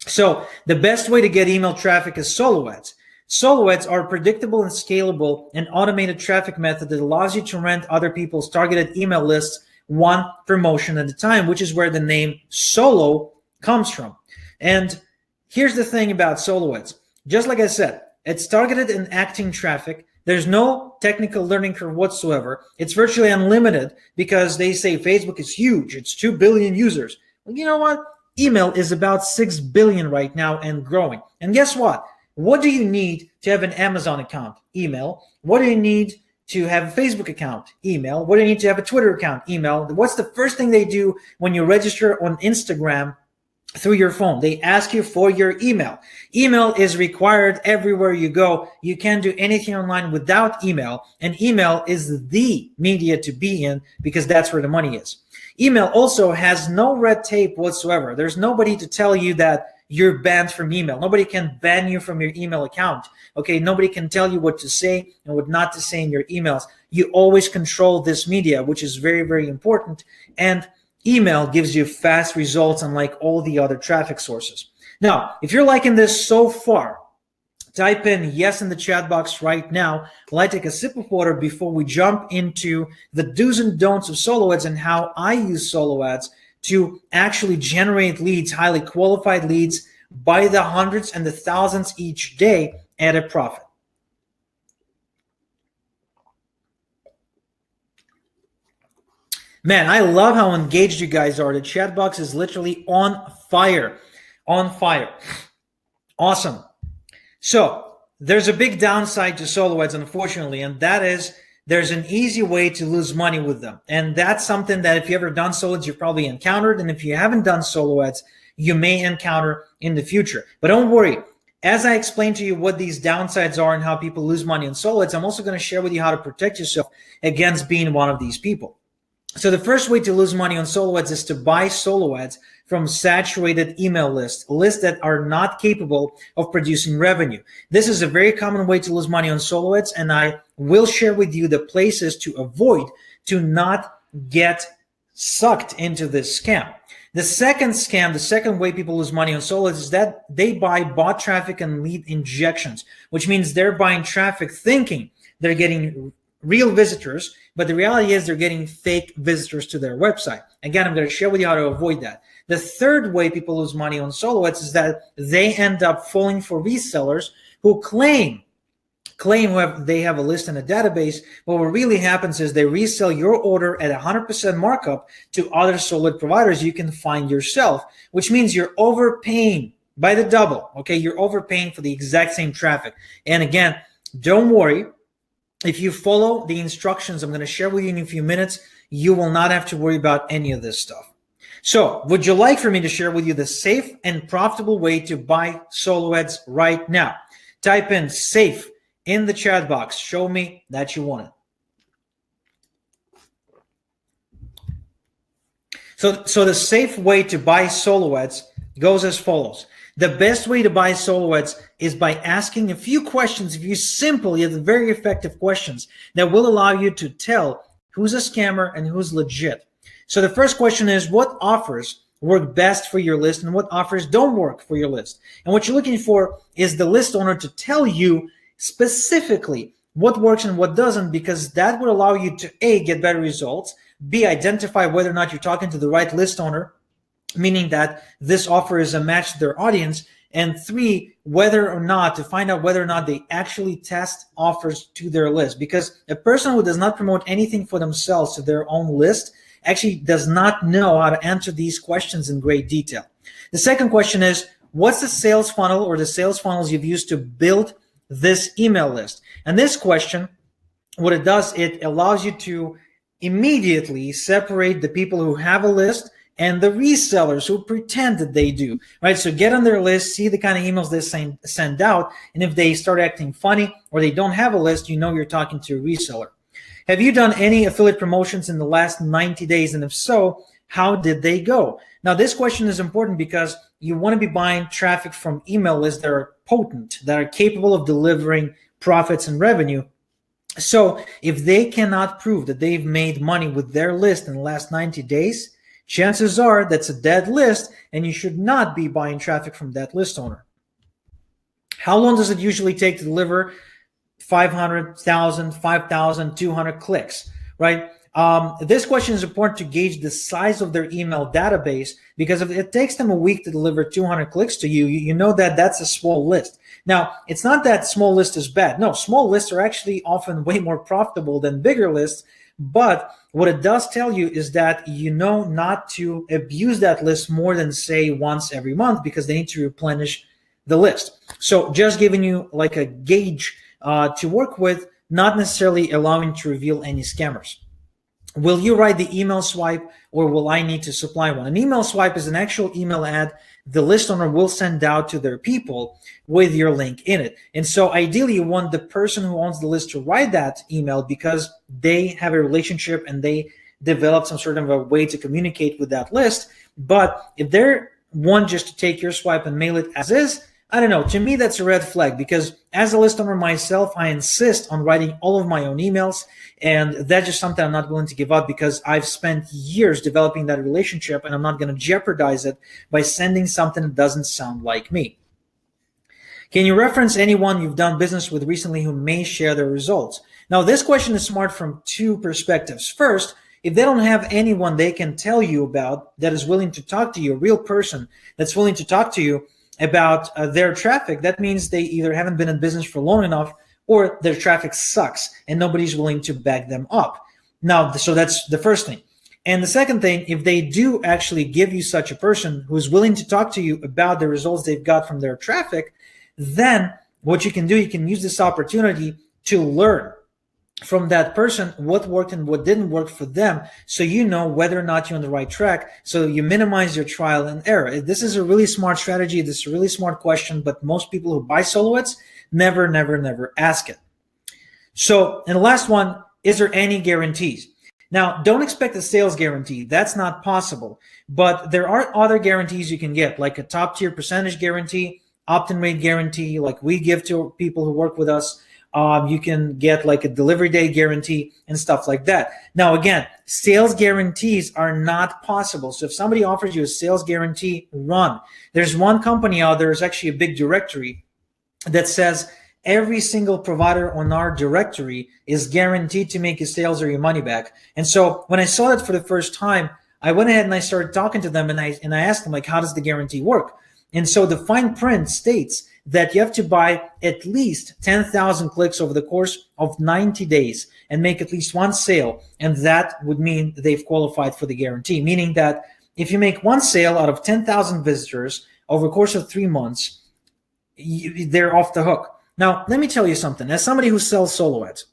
So the best way to get email traffic is solo ads. Solo ads are a predictable and scalable and automated traffic method that allows you to rent other people's targeted email lists one promotion at a time, which is where the name solo comes from. And here's the thing about solo ads. Just like I said, it's targeted and acting traffic. There's no technical learning curve whatsoever. It's virtually unlimited because they say Facebook is huge. It's 2 billion users. Well, you know what? Email is about 6 billion right now and growing. And guess what? What do you need to have an Amazon account? Email. What do you need to have a Facebook account? Email. What do you need to have a Twitter account? Email. What's the first thing they do when you register on Instagram through your phone? They ask you for your email. Email is required everywhere you go. You can't do anything online without email. And email is the media to be in because that's where the money is. Email also has no red tape whatsoever. There's nobody to tell you that you're banned from email. Nobody can ban you from your email account. Okay, nobody can tell you what to say and what not to say in your emails. You always control this media, which is very, very important. And email gives you fast results, unlike all the other traffic sources. Now, if you're liking this so far, type in yes in the chat box right now while I take a sip of water before we jump into the do's and don'ts of solo ads and how I use solo ads to actually generate leads, highly qualified leads, by the hundreds and the thousands each day at a profit. Man, I love how engaged you guys are. The chat box is literally on fire. On fire. Awesome. So there's a big downside to solo ads, unfortunately, and that is there's an easy way to lose money with them. And that's something that if you've ever done solo ads, you've probably encountered. And if you haven't done solo ads, you may encounter in the future. But don't worry. As I explain to you what these downsides are and how people lose money in solo ads, I'm also going to share with you how to protect yourself against being one of these people. So the first way to lose money on solo ads is to buy solo ads from saturated email lists that are not capable of producing revenue. This is a very common way to lose money on solo ads, and I will share with you the places to avoid to not get sucked into this scam. The second scam, the second way people lose money on solo ads is that they buy bot traffic and lead injections, which means they're buying traffic thinking they're getting real visitors, but the reality is they're getting fake visitors to their website. Again, I'm going to share with you how to avoid that. The third way people lose money on solo ads is that they end up falling for resellers who claim they have a list and a database, but what really happens is they resell your order at 100% markup to other solo ad providers you can find yourself, which means you're overpaying by the double. Okay, you're overpaying for the exact same traffic. And again, don't worry. If you follow the instructions I'm going to share with you in a few minutes, you will not have to worry about any of this stuff. So would you like for me to share with you the safe and profitable way to buy solo ads right now? Type in safe in the chat box. Show me that you want it. So the safe way to buy solo ads goes as follows. The best way to buy solo ads is by asking a few questions, simple yet very effective questions that will allow you to tell who's a scammer and who's legit. So the first question is, what offers work best for your list and what offers don't work for your list? And what you're looking for is the list owner to tell you specifically what works and what doesn't, because that would allow you to A, get better results, B, identify whether or not you're talking to the right list owner, meaning that this offer is a match to their audience, and 3, to find out whether or not they actually test offers to their list. Because a person who does not promote anything for themselves to their own list actually does not know how to answer these questions in great detail. The second question is, what's the sales funnel or the sales funnels you've used to build this email list? And this question, what it does, it allows you to immediately separate the people who have a list and the resellers who pretend that they do, right? So get on their list, see the kind of emails they send out, and if they start acting funny or they don't have a list, you know you're talking to a reseller. Have you done any affiliate promotions in the last 90 days? And if so, how did they go? Now, this question is important because you want to be buying traffic from email lists that are potent, that are capable of delivering profits and revenue. So if they cannot prove that they've made money with their list in the last 90 days, chances are that's a dead list and you should not be buying traffic from that list owner. How long does it usually take to deliver 500,000, 5,000, 200 clicks, right? This question is important to gauge the size of their email database, because if it takes them a week to deliver 200 clicks to you, you know that that's a small list. Now, it's not that small list is bad. No, small lists are actually often way more profitable than bigger lists. But what it does tell you is that you know not to abuse that list more than, say, once every month, because they need to replenish the list. So just giving you like a gauge to work with, not necessarily allowing to reveal any scammers. Will you write the email swipe, or will I need to supply one? An email swipe is an actual email ad the list owner will send out to their people with your link in it. And so ideally you want the person who owns the list to write that email, because they have a relationship and they develop some sort of a way to communicate with that list. But if they're one just to take your swipe and mail it as is, I don't know, to me that's a red flag, because as a list owner myself, I insist on writing all of my own emails, and that's just something I'm not willing to give up, because I've spent years developing that relationship and I'm not going to jeopardize it by sending something that doesn't sound like me. Can you reference anyone you've done business with recently who may share their results? Now, this question is smart from two perspectives. First, if they don't have anyone they can tell you about that is willing to talk to you, a real person that's willing to talk to you about their traffic, that means they either haven't been in business for long enough or their traffic sucks and nobody's willing to back them up. Now, so that's the first thing. And the second thing, if they do actually give you such a person who's willing to talk to you about the results they've got from their traffic, then what you can do, you can use this opportunity to learn from that person what worked and what didn't work for them, so you know whether or not you're on the right track, so you minimize your trial and error. This is a really smart strategy. This is a really smart question, but most people who buy solo ads never ask it. So, and the last one, is there any guarantees? Now, don't expect a sales guarantee. That's not possible. But there are other guarantees you can get, like a top tier percentage guarantee, opt-in rate guarantee, like we give to people who work with us. You can get like a delivery day guarantee and stuff like that. Now, again, sales guarantees are not possible. So if somebody offers you a sales guarantee, run. There's one company out there, there's actually a big directory that says every single provider on our directory is guaranteed to make your sales or your money back. And so when I saw that for the first time, I went ahead and I started talking to them, and I asked them, like, how does the guarantee work? And so the fine print states that you have to buy at least 10,000 clicks over the course of 90 days and make at least one sale. And that would mean they've qualified for the guarantee, meaning that if you make one sale out of 10,000 visitors over the course of 3 months, they're off the hook. Now, let me tell you something. As somebody who sells solo ads,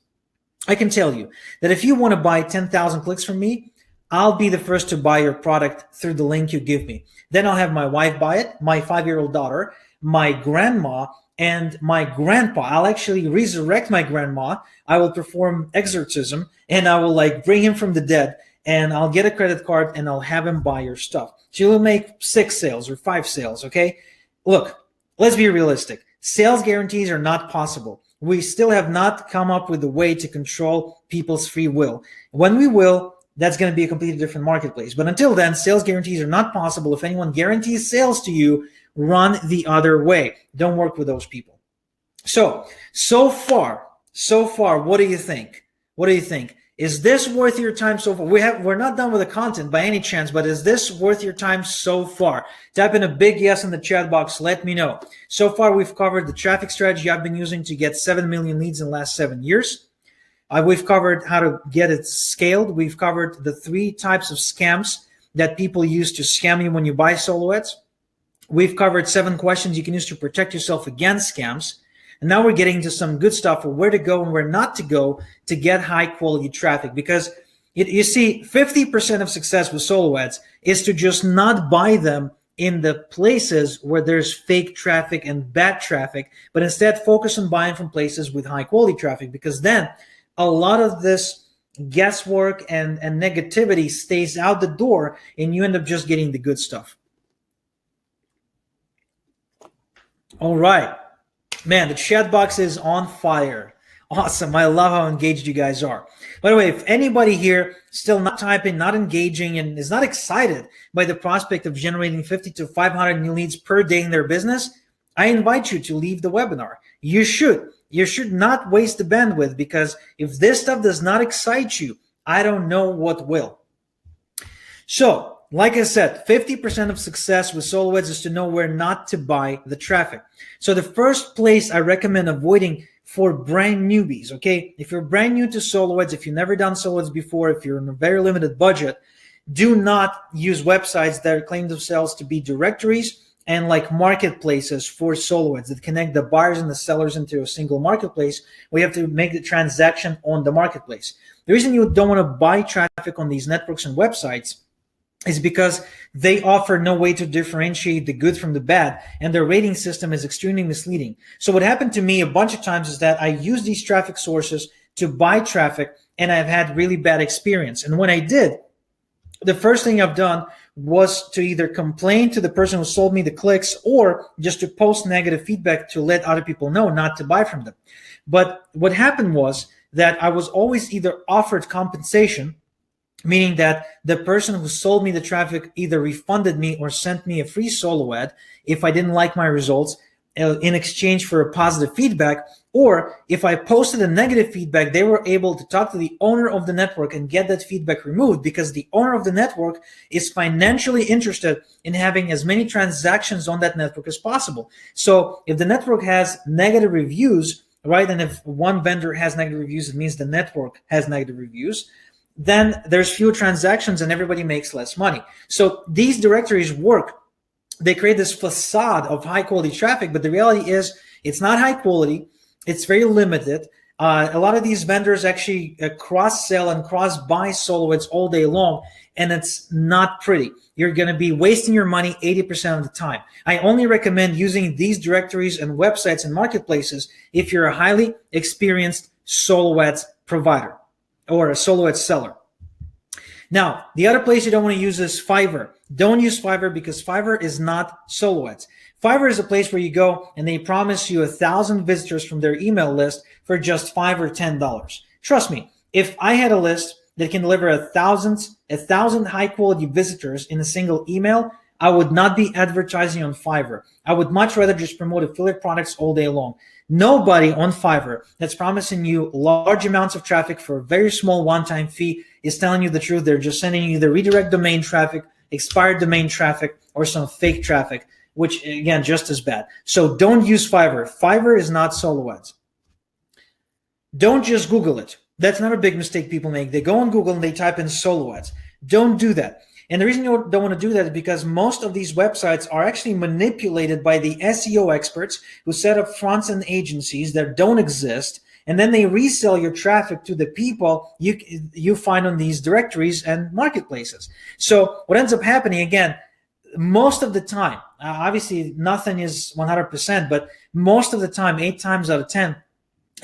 I can tell you that if you want to buy 10,000 clicks from me, I'll be the first to buy your product through the link you give me. Then I'll have my wife buy it, my 5-year-old daughter, my grandma, and my grandpa. I'll actually resurrect my grandma. I will perform exorcism, and I will like bring him from the dead, and I'll get a credit card, and I'll have him buy your stuff. She will make 6 sales or 5 sales, okay? Look, let's be realistic. Sales guarantees are not possible. We still have not come up with a way to control people's free will. When we will, that's going to be a completely different marketplace. But until then, sales guarantees are not possible. If anyone guarantees sales to you, run the other way. Don't work with those people. So far, what do you think? What do you think? Is this worth your time so far? We're not done with the content by any chance, but is this worth your time so far? Type in a big yes in the chat box. Let me know. So far, we've covered the traffic strategy I've been using to get 7 million leads in the last 7 years. We've covered how to get it scaled. We've covered the 3 types of scams that people use to scam you when you buy solo ads. We've covered 7 questions you can use to protect yourself against scams. And now we're getting to some good stuff for where to go and where not to go to get high quality traffic. Because you see, 50% of success with solo ads is to just not buy them in the places where there's fake traffic and bad traffic, but instead focus on buying from places with high quality traffic, because then a lot of this guesswork and negativity stays out the door and you end up just getting the good stuff. All right. Man, the chat box is on fire. Awesome. I love how engaged you guys are. By the way, if anybody here still not typing, not engaging, and is not excited by the prospect of generating 50 to 500 new leads per day in their business, I invite you to leave the webinar. You should. You should not waste the bandwidth, because if this stuff does not excite you, I don't know what will. So, like I said, 50% of success with solo ads is to know where not to buy the traffic. So the first place I recommend avoiding for brand newbies, okay? If you're brand new to solo ads, if you've never done solo ads before, if you're in a very limited budget, do not use websites that claim themselves to be directories and like marketplaces for solo ads that connect the buyers and the sellers into a single marketplace. We have to make the transaction on the marketplace. The reason you don't want to buy traffic on these networks and websites is because they offer no way to differentiate the good from the bad, and their rating system is extremely misleading. So what happened to me a bunch of times is that I use these traffic sources to buy traffic, and I've had really bad experience. And when I did, the first thing I've done was to either complain to the person who sold me the clicks, or just to post negative feedback to let other people know not to buy from them. But what happened was that I was always either offered compensation, meaning that the person who sold me the traffic either refunded me or sent me a free solo ad if I didn't like my results in exchange for a positive feedback, or if I posted a negative feedback, they were able to talk to the owner of the network and get that feedback removed, because the owner of the network is financially interested in having as many transactions on that network as possible. So if the network has negative reviews, right, and if one vendor has negative reviews, it means the network has negative reviews, then there's fewer transactions and everybody makes less money. So these directories work. They create this facade of high quality traffic, but the reality is it's not high quality. It's very limited. A lot of these vendors actually cross-sell and cross-buy solo ads all day long, and it's not pretty. You're going to be wasting your money 80% of the time. I only recommend using these directories and websites and marketplaces if you're a highly experienced solo ads provider or a solo ad seller. Now, the other place you don't want to use is Fiverr. Don't use Fiverr because Fiverr is not solo ads. Fiverr is a place where you go and they promise you 1,000 visitors from their email list for just $5 or $10. Trust me, if I had a list that can deliver 1,000 high quality visitors in a single email, I would not be advertising on Fiverr. I would much rather just promote affiliate products all day long. Nobody on Fiverr that's promising you large amounts of traffic for a very small one-time fee is telling you the truth. They're just sending you the redirect domain traffic, expired domain traffic, or some fake traffic, which again, just as bad. So don't use Fiverr. Fiverr is not solo ads. Don't just Google it. That's another big mistake people make. They go on Google and they type in solo ads. Don't do that. And the reason you don't want to do that is because most of these websites are actually manipulated by the SEO experts who set up fronts and agencies that don't exist, and then they resell your traffic to the people you find on these directories and marketplaces. So what ends up happening, again, most of the time, obviously nothing is 100%, but most of the time, 8 times out of 10,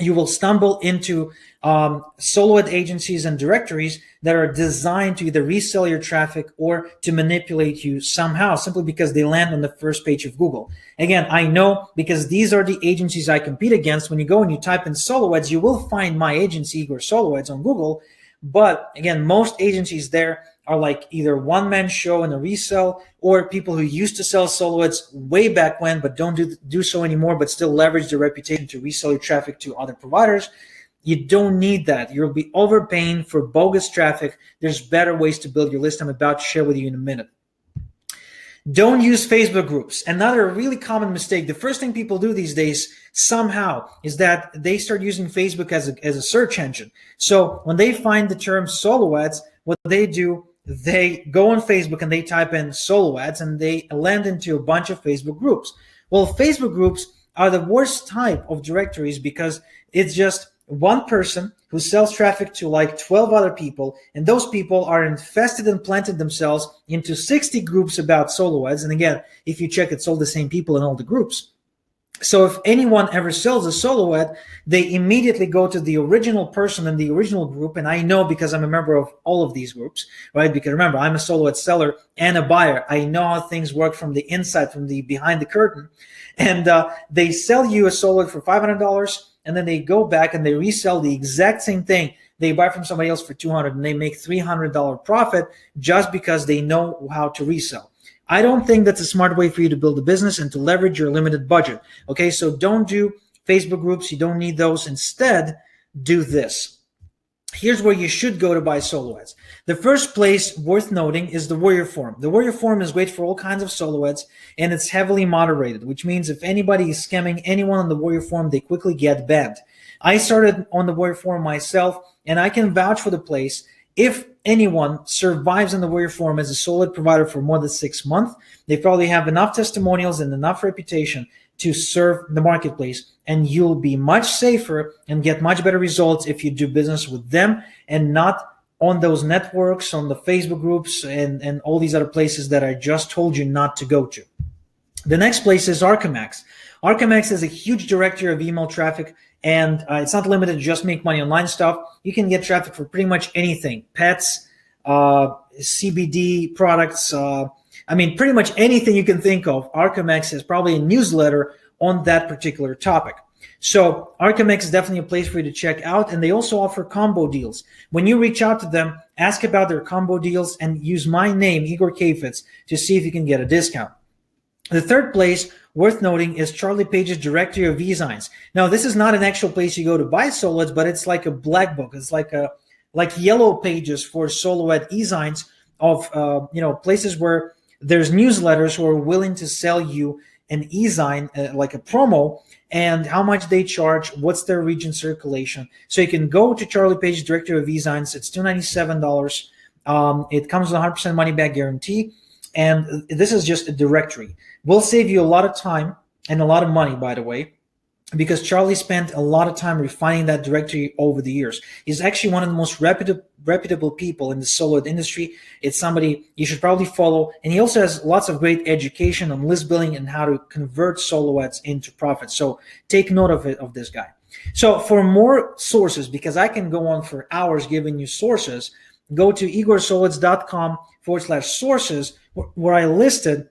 you will stumble into solo ad agencies and directories that are designed to either resell your traffic or to manipulate you somehow, simply because they land on the first page of Google. Again, I know because these are the agencies I compete against. When you go and you type in solo ads, you will find my agency, Igor Solo Ads, on Google. But again, most agencies there are like either one-man show and a resell, or people who used to sell solo ads way back when, but don't do so anymore, but still leverage their reputation to resell your traffic to other providers. You don't need that. You'll be overpaying for bogus traffic. There's better ways to build your list. I'm about to share with you in a minute. Don't use Facebook groups. Another really common mistake. The first thing people do these days somehow is that they start using Facebook as a search engine. So when they find the term solo ads, what they do, they go on Facebook and they type in solo ads and they land into a bunch of Facebook groups. Well, Facebook groups are the worst type of directories because it's just one person who sells traffic to like 12 other people, and those people are infested and planted themselves into 60 groups about solo ads. And again, if you check, it's all the same people in all the groups. So if anyone ever sells a solo ad, they immediately go to the original person in the original group. And I know because I'm a member of all of these groups, right? Because remember, I'm a solo ad seller and a buyer. I know how things work from the inside, from the behind the curtain. And they sell you a solo ad for $500, and then they go back and they resell the exact same thing. They buy from somebody else for $200, and they make $300 profit just because they know how to resell. I don't think that's a smart way for you to build a business and to leverage your limited budget. Okay, so don't do Facebook groups. You don't need those. Instead, do this. Here's where you should go to buy solo ads. The first place worth noting is the Warrior Forum. The Warrior Forum is great for all kinds of solo ads, and it's heavily moderated, which means if anybody is scamming anyone on the Warrior Forum, they quickly get banned. I started on the Warrior Forum myself, and I can vouch for the place. If anyone survives in the Warrior Forum as a solo ad provider for more than 6 months, they probably have enough testimonials and enough reputation to serve the marketplace, and you'll be much safer and get much better results if you do business with them and not on those networks, on the Facebook groups, and all these other places that I just told you not to go to. The next place is Archemax. Archemax is a huge directory of email traffic, and it's not limited to just make money online stuff. You can get traffic for pretty much anything: pets, CBD products, pretty much anything you can think of. Archemax has probably a newsletter on that particular topic. So Archemax is definitely a place for you to check out, and they also offer combo deals. When you reach out to them, ask about their combo deals and use my name, Igor Kheifets, to see if you can get a discount. The third place worth noting is Charlie Page's directory of e-signs. Now, this is not an actual place you go to buy solo ads, but it's like a black book. It's like yellow pages for solo ad e-signs of places where there's newsletters who are willing to sell you an e-sign, like a promo, and how much they charge, what's their region circulation. So you can go to Charlie Page's directory of e-signs. It's $297. It comes with 100% money back guarantee. And this is just a directory. Will save you a lot of time and a lot of money, by the way, because Charlie spent a lot of time refining that directory over the years. He's actually one of the most reputable people in the solo ad industry. It's somebody you should probably follow. And he also has lots of great education on list building and how to convert solo ads into profit. So take note of this guy. So for more sources, because I can go on for hours giving you sources, go to igorsolidz.com/sources, where I listed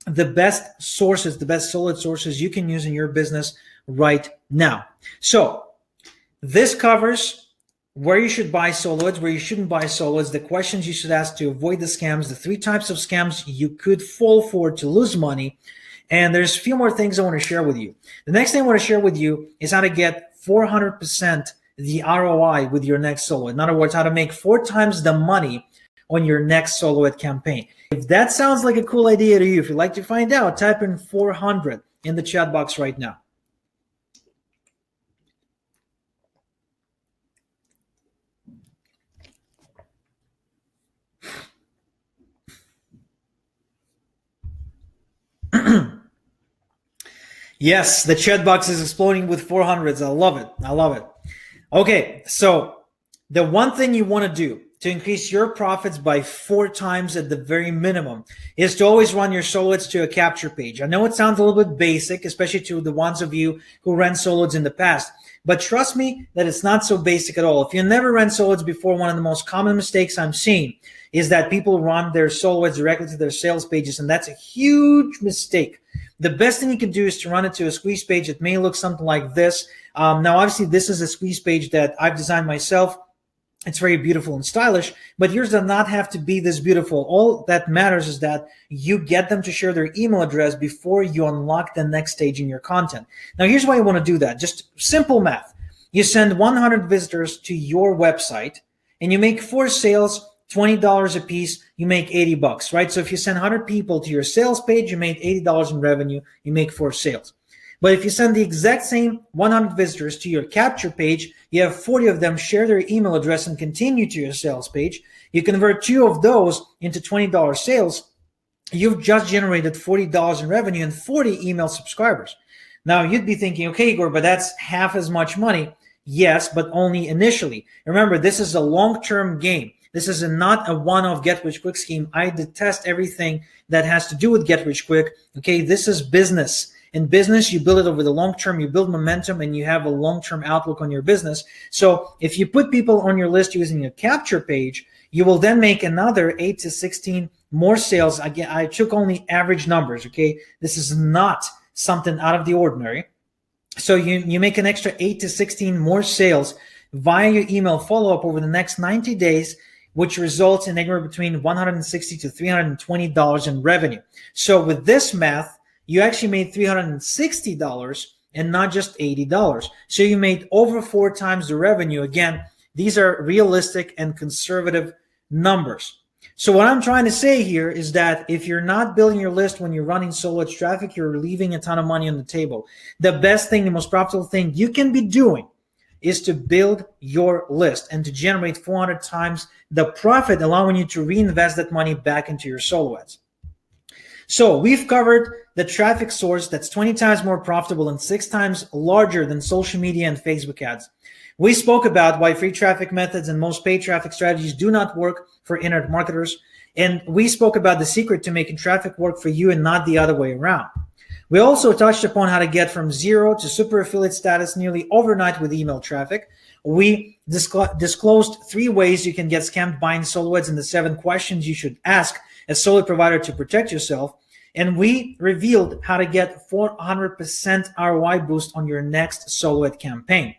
the best sources, the best solid sources you can use in your business right now. So this covers where you should buy solids, where you shouldn't buy solids, the questions you should ask to avoid the scams, the 3 types of scams you could fall for to lose money. And there's a few more things I want to share with you. The next thing I want to share with you is how to get 400% the ROI with your next solo. In other words, how to make 4 times the money on your next solo ad campaign. If that sounds like a cool idea to you, if you'd like to find out, type in 400 in the chat box right now. Yes, the chat box is exploding with 400s. I love it. I love it. Okay, so the one thing you want to do to increase your profits by 4 times at the very minimum is to always run your solids to a capture page. I know it sounds a little bit basic, especially to the ones of you who ran solids in the past, but trust me that it's not so basic at all. If you never ran solids before, one of the most common mistakes I'm seeing is that people run their solids directly to their sales pages, and that's a huge mistake. The best thing you can do is to run it to a squeeze page. It may look something like this. Now, obviously, this is a squeeze page that I've designed myself. It's very beautiful and stylish, but yours does not have to be this beautiful. All that matters is that you get them to share their email address before you unlock the next stage in your content. Now, here's why you want to do that. Just simple math. You send 100 visitors to your website, and you make 4 sales, $20 a piece, you make $80, right? So if you send 100 people to your sales page, you make $80 in revenue, you make 4 sales. But if you send the exact same 100 visitors to your capture page, you have 40 of them share their email address and continue to your sales page. You convert 2 of those into $20 sales. You've just generated $40 in revenue and 40 email subscribers. Now you'd be thinking, okay, Igor, but that's half as much money. Yes, but only initially. Remember, this is a long-term game. This is not a one-off get-rich-quick scheme. I detest everything that has to do with get-rich-quick. Okay, this is business. In business, you build it over the long term, you build momentum, and you have a long-term outlook on your business. So if you put people on your list using a capture page, you will then make another 8 to 16 more sales. Again, I took only average numbers, okay? This is not something out of the ordinary. So you make an extra 8 to 16 more sales via your email follow-up over the next 90 days, which results in anywhere between $160 to $320 in revenue. So with this math, you actually made $360 and not just $80. So you made over 4 times the revenue. Again, these are realistic and conservative numbers. So what I'm trying to say here is that if you're not building your list when you're running solo ads traffic, you're leaving a ton of money on the table. The best thing, the most profitable thing you can be doing is to build your list and to generate 400 times the profit, allowing you to reinvest that money back into your solo ads. So we've covered the traffic source that's 20 times more profitable and 6 times larger than social media and Facebook ads. We spoke about why free traffic methods and most paid traffic strategies do not work for internet marketers. And we spoke about the secret to making traffic work for you and not the other way around. We also touched upon how to get from 0 to super affiliate status nearly overnight with email traffic. We disclosed 3 ways you can get scammed buying solo ads and the 7 questions you should ask a solo provider to protect yourself. And we revealed how to get 400% ROI boost on your next solo ad campaign.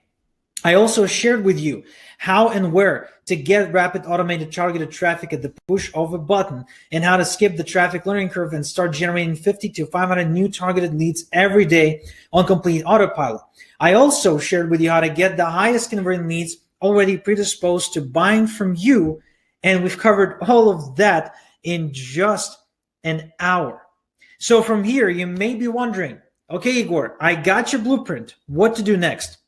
I also shared with you how and where to get rapid automated targeted traffic at the push of a button and how to skip the traffic learning curve and start generating 50 to 500 new targeted leads every day on complete autopilot. I also shared with you how to get the highest converting leads already predisposed to buying from you. And we've covered all of that in just an hour. So from here, you may be wondering, okay, Igor, I got your blueprint. What to do next?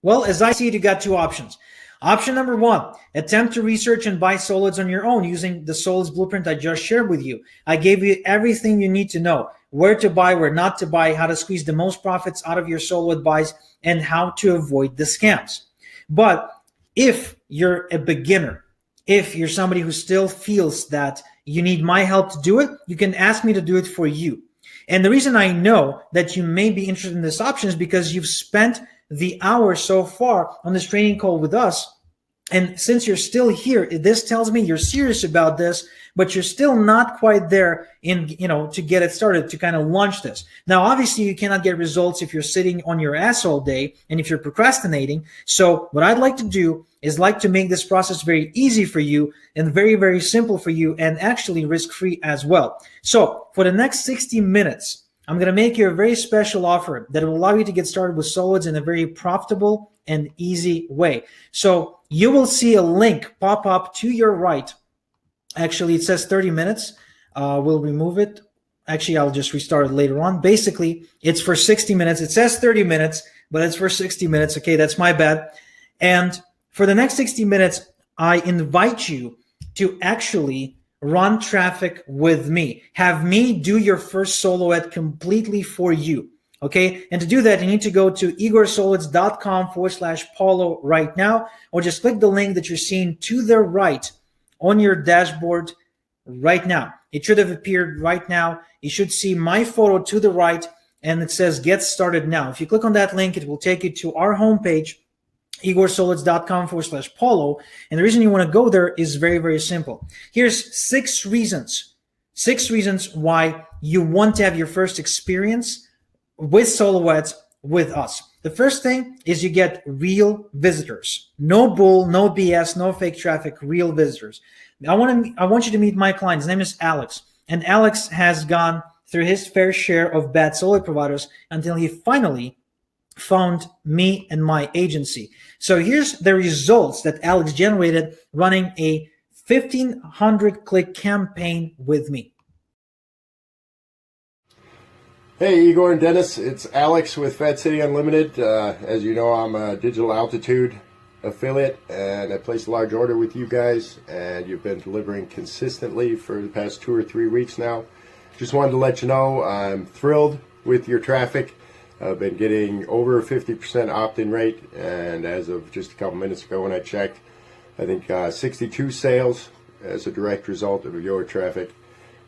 Well, as I see it, you got 2 options. Option number 1, attempt to research and buy solids on your own using the solids blueprint I just shared with you. I gave you everything you need to know, where to buy, where not to buy, how to squeeze the most profits out of your solid buys, and how to avoid the scams. But if you're a beginner, if you're somebody who still feels that you need my help to do it, you can ask me to do it for you. And the reason I know that you may be interested in this option is because you've spent the hour so far on this training call with us, And since you're still here, this tells me you're serious about this, but you're still not quite there in, to get it started, to kind of launch this. Now, obviously, you cannot get results if you're sitting on your ass all day and if you're procrastinating. So what I'd like to do is like to make this process very easy for you and very, very simple for you, and actually risk-free as well. So for the next 60 minutes, I'm going to make you a very special offer that will allow you to get started with Solids in a very profitable and easy way. So you will see a link pop up to your right. Actually, it says 30 minutes. We'll remove it. Actually, I'll just restart it later on. Basically, it's for 60 minutes. It says 30 minutes, but it's for 60 minutes. Okay, that's my bad. And for the next 60 minutes, I invite you to actually run traffic with me. Have me do your first solo ad completely for you. Okay, and to do that, you need to go to igorsolids.com/Paulo right now, or just click the link that you're seeing to the right on your dashboard right now. It should have appeared right now. You should see my photo to the right, and it says get started now. If you click on that link, it will take you to our homepage, igorsolids.com/Paulo. And the reason you want to go there is very, very simple. Here's 6 reasons why you want to have your first experience with solo ads with us. The first thing is you get real visitors. No bull, no BS, no fake traffic, real visitors. I want you to meet my client. His name is Alex. And Alex has gone through his fair share of bad solo providers until he finally found me and my agency. So here's the results that Alex generated running a 1,500 click campaign with me. Hey, Igor and Dennis, it's Alex with Fat City Unlimited. As you know, I'm a Digital Altitude affiliate, and I placed a large order with you guys, and you've been delivering consistently for the past 2 or 3 weeks now. Just wanted to let you know I'm thrilled with your traffic. I've been getting over a 50% opt-in rate, and as of just a couple minutes ago when I checked, I think 62 sales as a direct result of your traffic.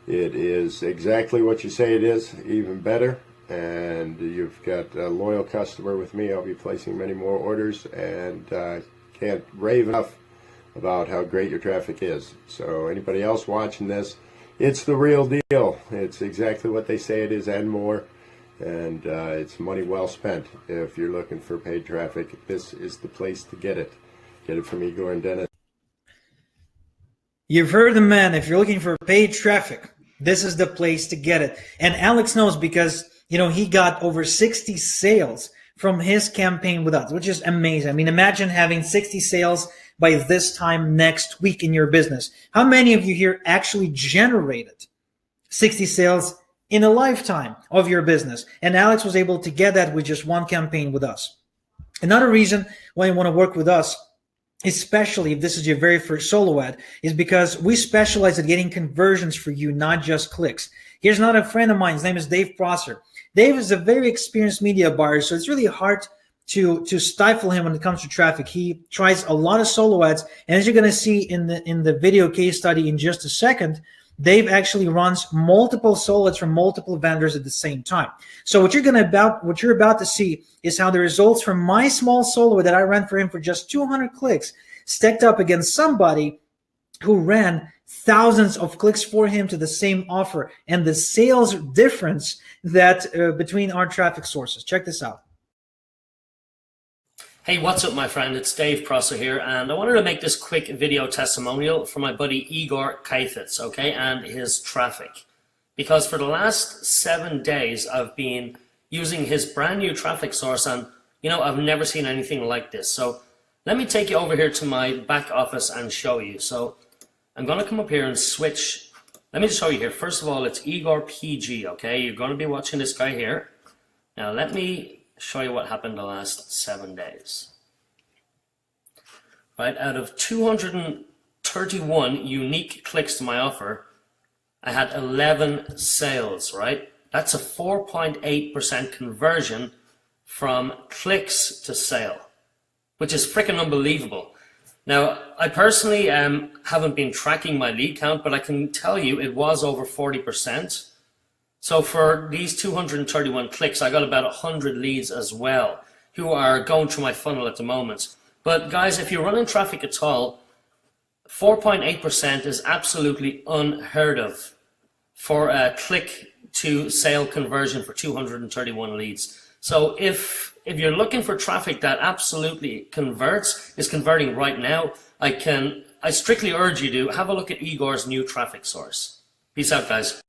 It is exactly what you say it is, even better, and you've got a loyal customer with me. I'll be placing many more orders, and can't rave enough about how great your traffic is. So anybody else watching this, it's the real deal. It's exactly what they say it is and more, and it's money well spent. If you're looking for paid traffic, this is the place to get it. Get it from Igor and Dennis. You've heard the man. If you're looking for paid traffic, this is the place to get it. And Alex knows because, he got over 60 sales from his campaign with us, which is amazing. I mean, imagine having 60 sales by this time next week in your business. How many of you here actually generated 60 sales in a lifetime of your business? And Alex was able to get that with just one campaign with us. Another reason why you want to work with us, especially if this is your very first solo ad, is because we specialize at getting conversions for you, not just clicks. Here's another friend of mine. His name is Dave Prosser. Dave is a very experienced media buyer, so it's really hard to stifle him when it comes to traffic. He tries a lot of solo ads, and as you're going to see in the video case study in just a second, Dave actually runs multiple solo ads from multiple vendors at the same time. So what you're about to see is how the results from my small solo ad that I ran for him for just 200 clicks stacked up against somebody who ran thousands of clicks for him to the same offer, and the sales difference that between our traffic sources. Check this out. Hey, what's up, my friend? It's Dave Prosser here, and I wanted to make this quick video testimonial for my buddy Igor Kayfetz, okay, and his traffic. Because for the last 7 days, I've been using his brand new traffic source, and, I've never seen anything like this. So let me take you over here to my back office and show you. So I'm going to come up here and switch. Let me just show you here. First of all, it's Igor PG, okay? You're going to be watching this guy here. Now, let me show you what happened the last 7 days. Right, out of 231 unique clicks to my offer, I had 11 sales, right? That's a 4.8% conversion from clicks to sale, which is freaking unbelievable. Now, I personally haven't been tracking my lead count, but I can tell you it was over 40%. So for these 231 clicks, I got about 100 leads as well who are going through my funnel at the moment. But guys, if you're running traffic at all, 4.8% is absolutely unheard of for a click to sale conversion for 231 leads. So if you're looking for traffic that absolutely converts, is converting right now, I strictly urge you to have a look at Igor's new traffic source. Peace out, guys.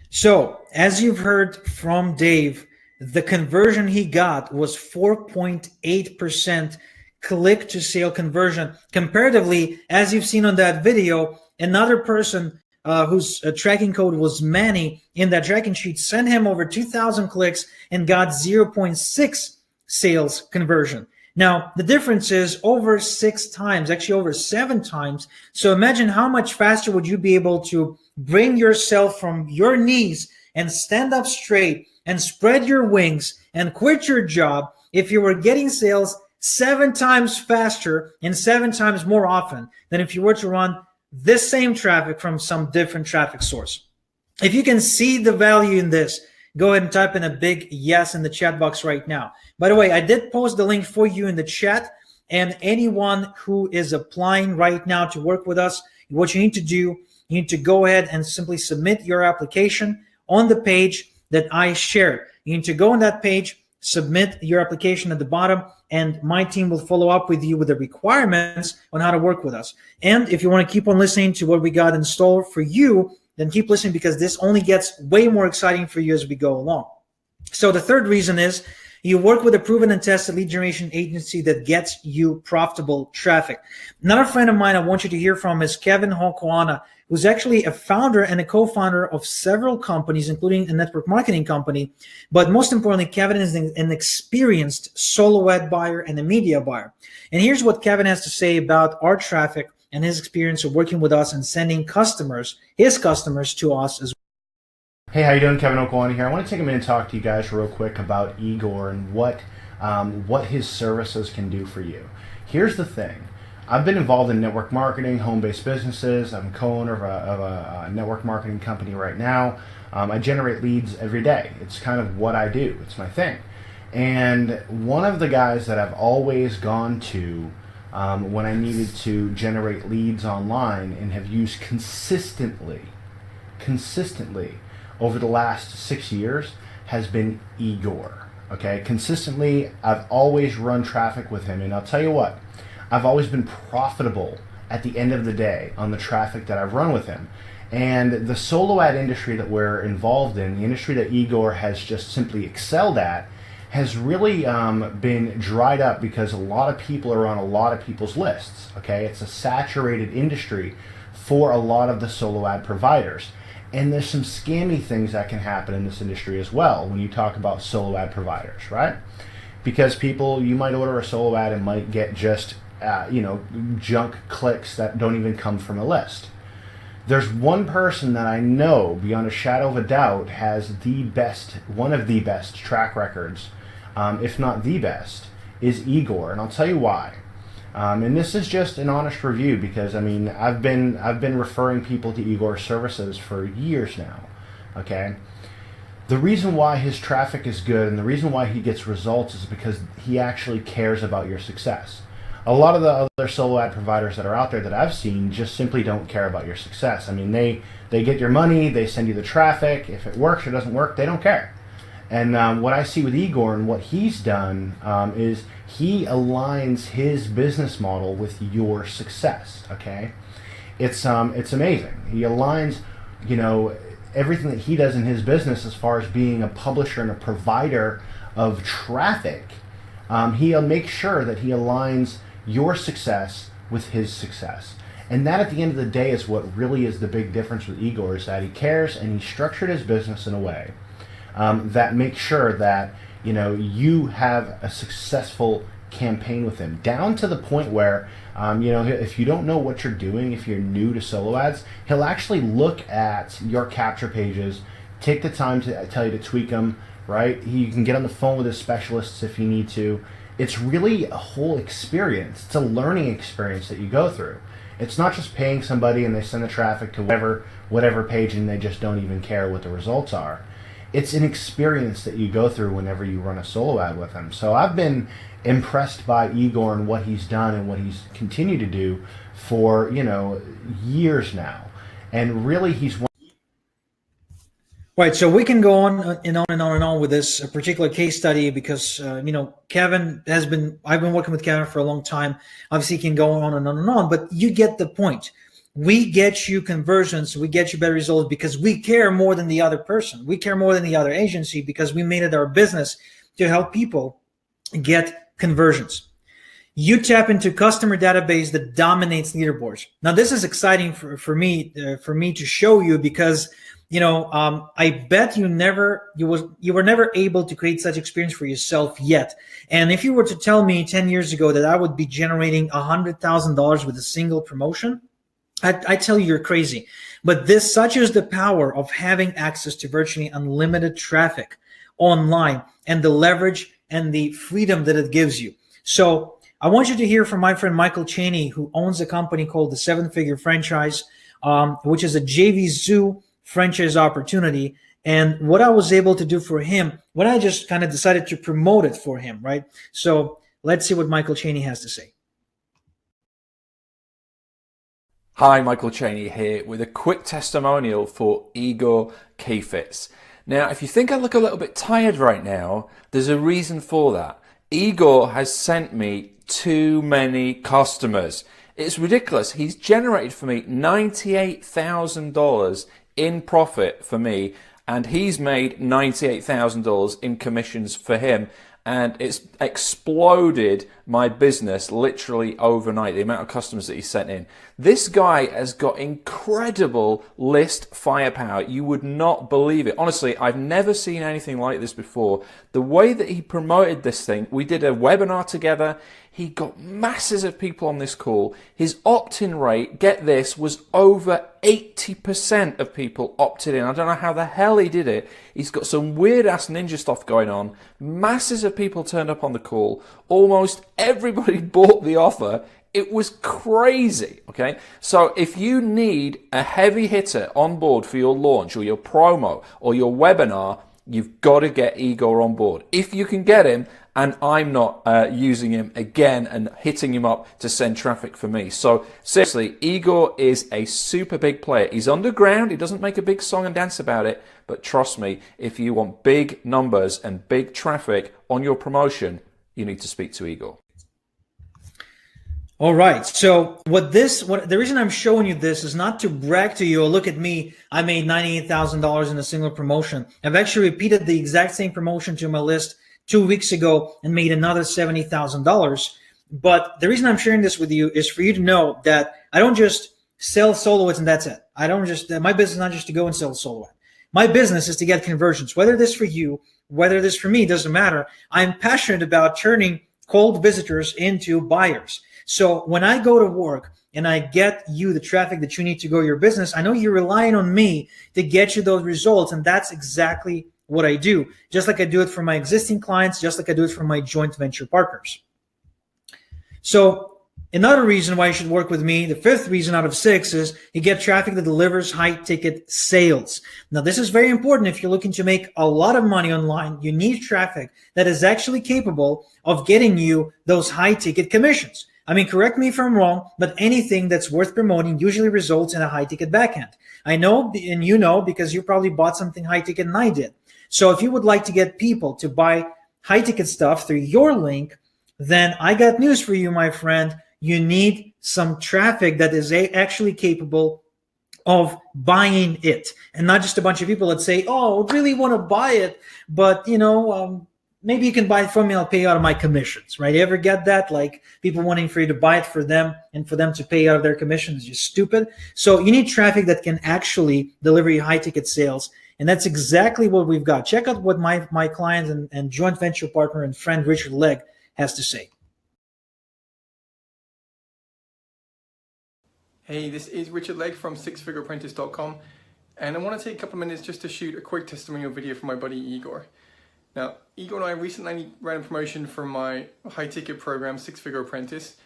So, as you've heard from Dave, the conversion he got was 4.8% click to sale conversion. Comparatively, as you've seen on that video, another person whose tracking code was Manny in that tracking sheet sent him over 2,000 clicks and got 0.6 sales conversion. Now, the difference is over 6 times, actually over 7 times. So imagine how much faster would you be able to bring yourself from your knees and stand up straight and spread your wings and quit your job if you were getting sales 7 times faster and 7 times more often than if you were to run this same traffic from some different traffic source. If you can see the value in this, go ahead and type in a big yes in the chat box right now. By the way, I did post the link for you in the chat, and anyone who is applying right now to work with us, what you need to do, you need to go ahead and simply submit your application on the page that I shared. You need to go on that page, submit your application at the bottom, and my team will follow up with you with the requirements on how to work with us. And if you want to keep on listening to what we got in store for you, then keep listening, because this only gets way more exciting for you as we go along. So the third reason is you work with a proven and tested lead generation agency that gets you profitable traffic. Another friend of mine I want you to hear from is Kevin Hokoana, who's actually a founder and a co-founder of several companies, including a network marketing company. But most importantly, Kevin is an experienced solo ad buyer and a media buyer. And here's what Kevin has to say about our traffic and his experience of working with us and sending his customers to us as well. Hey, how you doing? Kevin Okwani here. I want to take a minute and talk to you guys real quick about Igor and what his services can do for you. Here's the thing. I've been involved in network marketing, home-based businesses. I'm co-owner of a network marketing company right now. I generate leads every day. It's kind of what I do. It's my thing. And one of the guys that I've always gone to when I needed to generate leads online and have used consistently over the last 6 years has been Igor. Okay, consistently, I've always run traffic with him, and I'll tell you what, I've always been profitable at the end of the day on the traffic that I've run with him. And the solo ad industry that we're involved in, the industry that Igor has just simply excelled at, has really been dried up because a lot of people are on a lot of people's lists. Okay, it's a saturated industry for a lot of the solo ad providers. And there's some scammy things that can happen in this industry as well when you talk about solo ad providers, right? Because you might order a solo ad and might get just junk clicks that don't even come from a list. There's one person that I know beyond a shadow of a doubt has one of the best track records, if not the best, is Igor, and I'll tell you why. And this is just an honest review because I've been referring people to Igor's services for years now. Okay, the reason why his traffic is good and the reason why he gets results is because he actually cares about your success. A lot of the other solo ad providers that are out there that I've seen just simply don't care about your success. They get your money, they send you the traffic. If it works or doesn't work, they don't care. And what I see with Igor and what he's done is he aligns his business model with your success. Okay, it's amazing. He aligns, everything that he does in his business as far as being a publisher and a provider of traffic. He'll make sure that he aligns your success with his success. And that at the end of the day is what really is the big difference with Igor, is that he cares and he structured his business in a way that makes sure that you have a successful campaign with him, down to the point where if you don't know what you're doing, if you're new to solo ads, he'll actually look at your capture pages, take the time to tell you to tweak them, right? You can get on the phone with his specialists if you need to. It's really a whole experience. It's a learning experience that you go through. It's not just paying somebody and they send the traffic to whatever page and they just don't even care what the results are. it's an experience that you go through whenever you run a solo ad with him. So I've been impressed by Igor and what he's done and what he's continued to do for, you know, years now. And really, he's one. Right, so we can go on and on and on and on with this particular case study because, you know, Kevin has been, I've been working with Kevin for a long time. Obviously, he can go on and on and on, but you get the point. We get you conversions, we get you better results because we care more than the other person. We care more than the other agency because we made it our business to help people get conversions. You tap into customer database that dominates leaderboards. Now, this is exciting for me to show you because, you know, I bet you were never able to create such experience for yourself yet. And if you were to tell me 10 years ago that I would be generating $100,000 with a single promotion, I tell you you're crazy. But such is the power of having access to virtually unlimited traffic online and the leverage and the freedom that it gives you. So I want you to hear from my friend Michael Cheney, who owns a company called the Seven Figure Franchise, which is a JV Zoo franchise opportunity. And what I was able to do for him when I just kind of decided to promote it for him, right? So let's see what Michael Cheney has to say. Hi, Michael Cheney here with a quick testimonial for Igor Kheifets. Now, if you think I look a little bit tired right now, there's a reason for that. Igor has sent me too many customers. It's ridiculous. He's generated for me $98,000 in profit for me, and he's made $98,000 in commissions for him. And it's exploded my business literally overnight, the amount of customers that he sent in. This guy has got incredible list firepower. You would not believe it. Honestly, I've never seen anything like this before. The way that he promoted this thing, we did a webinar together. He got masses of people on this call. His opt-in rate, get this, was over 80% of people opted in. I don't know how the hell he did it. He's got some weird-ass ninja stuff going on. Masses of people turned up on the call. Almost everybody bought the offer. It was crazy, okay? So if you need a heavy hitter on board for your launch or your promo or your webinar, you've got to get Igor on board. If you can get him, and I'm not using him again and hitting him up to send traffic for me. So seriously, Igor is a super big player. He's underground. He doesn't make a big song and dance about it. But trust me, if you want big numbers and big traffic on your promotion, you need to speak to Igor. All right. So the reason I'm showing you this is not to brag to you, or look at me, I made $98,000 in a single promotion. I've actually repeated the exact same promotion to my list 2 weeks ago and made another $70,000. But the reason I'm sharing this with you is for you to know that I don't just sell solo ads and that's it. My business is not just to go and sell solo ad. My business is to get conversions, whether this for you, whether this for me, doesn't matter. I'm passionate about turning cold visitors into buyers. So when I go to work and I get you the traffic that you need to grow your business, I know you're relying on me to get you those results. And that's exactly what I do, just like I do it for my existing clients, just like I do it for my joint venture partners. So another reason why you should work with me, the fifth reason out of 6, is you get traffic that delivers high ticket sales. Now, this is very important. If you're looking to make a lot of money online, you need traffic that is actually capable of getting you those high ticket commissions. I mean, correct me if I'm wrong, but anything that's worth promoting usually results in a high ticket backend. I know, and you know, because you probably bought something high ticket and I did. So if you would like to get people to buy high ticket stuff through your link, then I got news for you, my friend. You need some traffic that is actually capable of buying it, and not just a bunch of people that say, oh, I really want to buy it, but maybe you can buy it from me, I'll pay you out of my commissions, right? You ever get that? Like people wanting for you to buy it for them and for them to pay out of their commissions is just stupid. So you need traffic that can actually deliver you high ticket sales. And that's exactly what we've got. Check out what my client and joint venture partner and friend Richard Legg has to say. Hey, this is Richard Legg from sixfigureapprentice.com, and I want to take a couple of minutes just to shoot a quick testimonial video for my buddy Igor. Now, Igor and I recently ran a promotion for my high-ticket program, Six Figure Apprentice,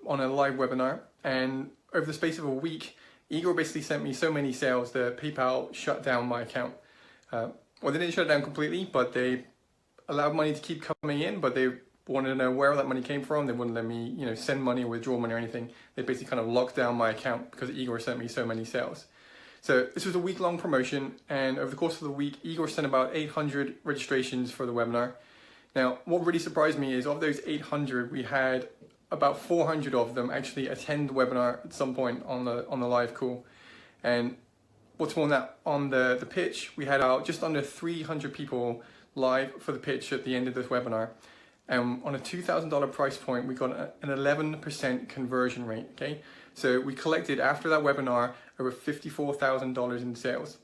on a live webinar, and over the space of a week, Igor basically sent me so many sales that PayPal shut down my account. well, they didn't shut it down completely, but they allowed money to keep coming in, but they wanted to know where that money came from. They wouldn't let me, you know, send money or withdraw money or anything. They basically kind of locked down my account because Igor sent me so many sales. So this was a week-long promotion, and over the course of the week, Igor sent about 800 registrations for the webinar. Now, what really surprised me is of those 800, we had about 400 of them actually attend the webinar at some point on the live call. And what's more than that, on the pitch, we had just under 300 people live for the pitch at the end of this webinar. And on a $2,000 price point, we got an 11% conversion rate, okay? So we collected, after that webinar, over $54,000 in sales.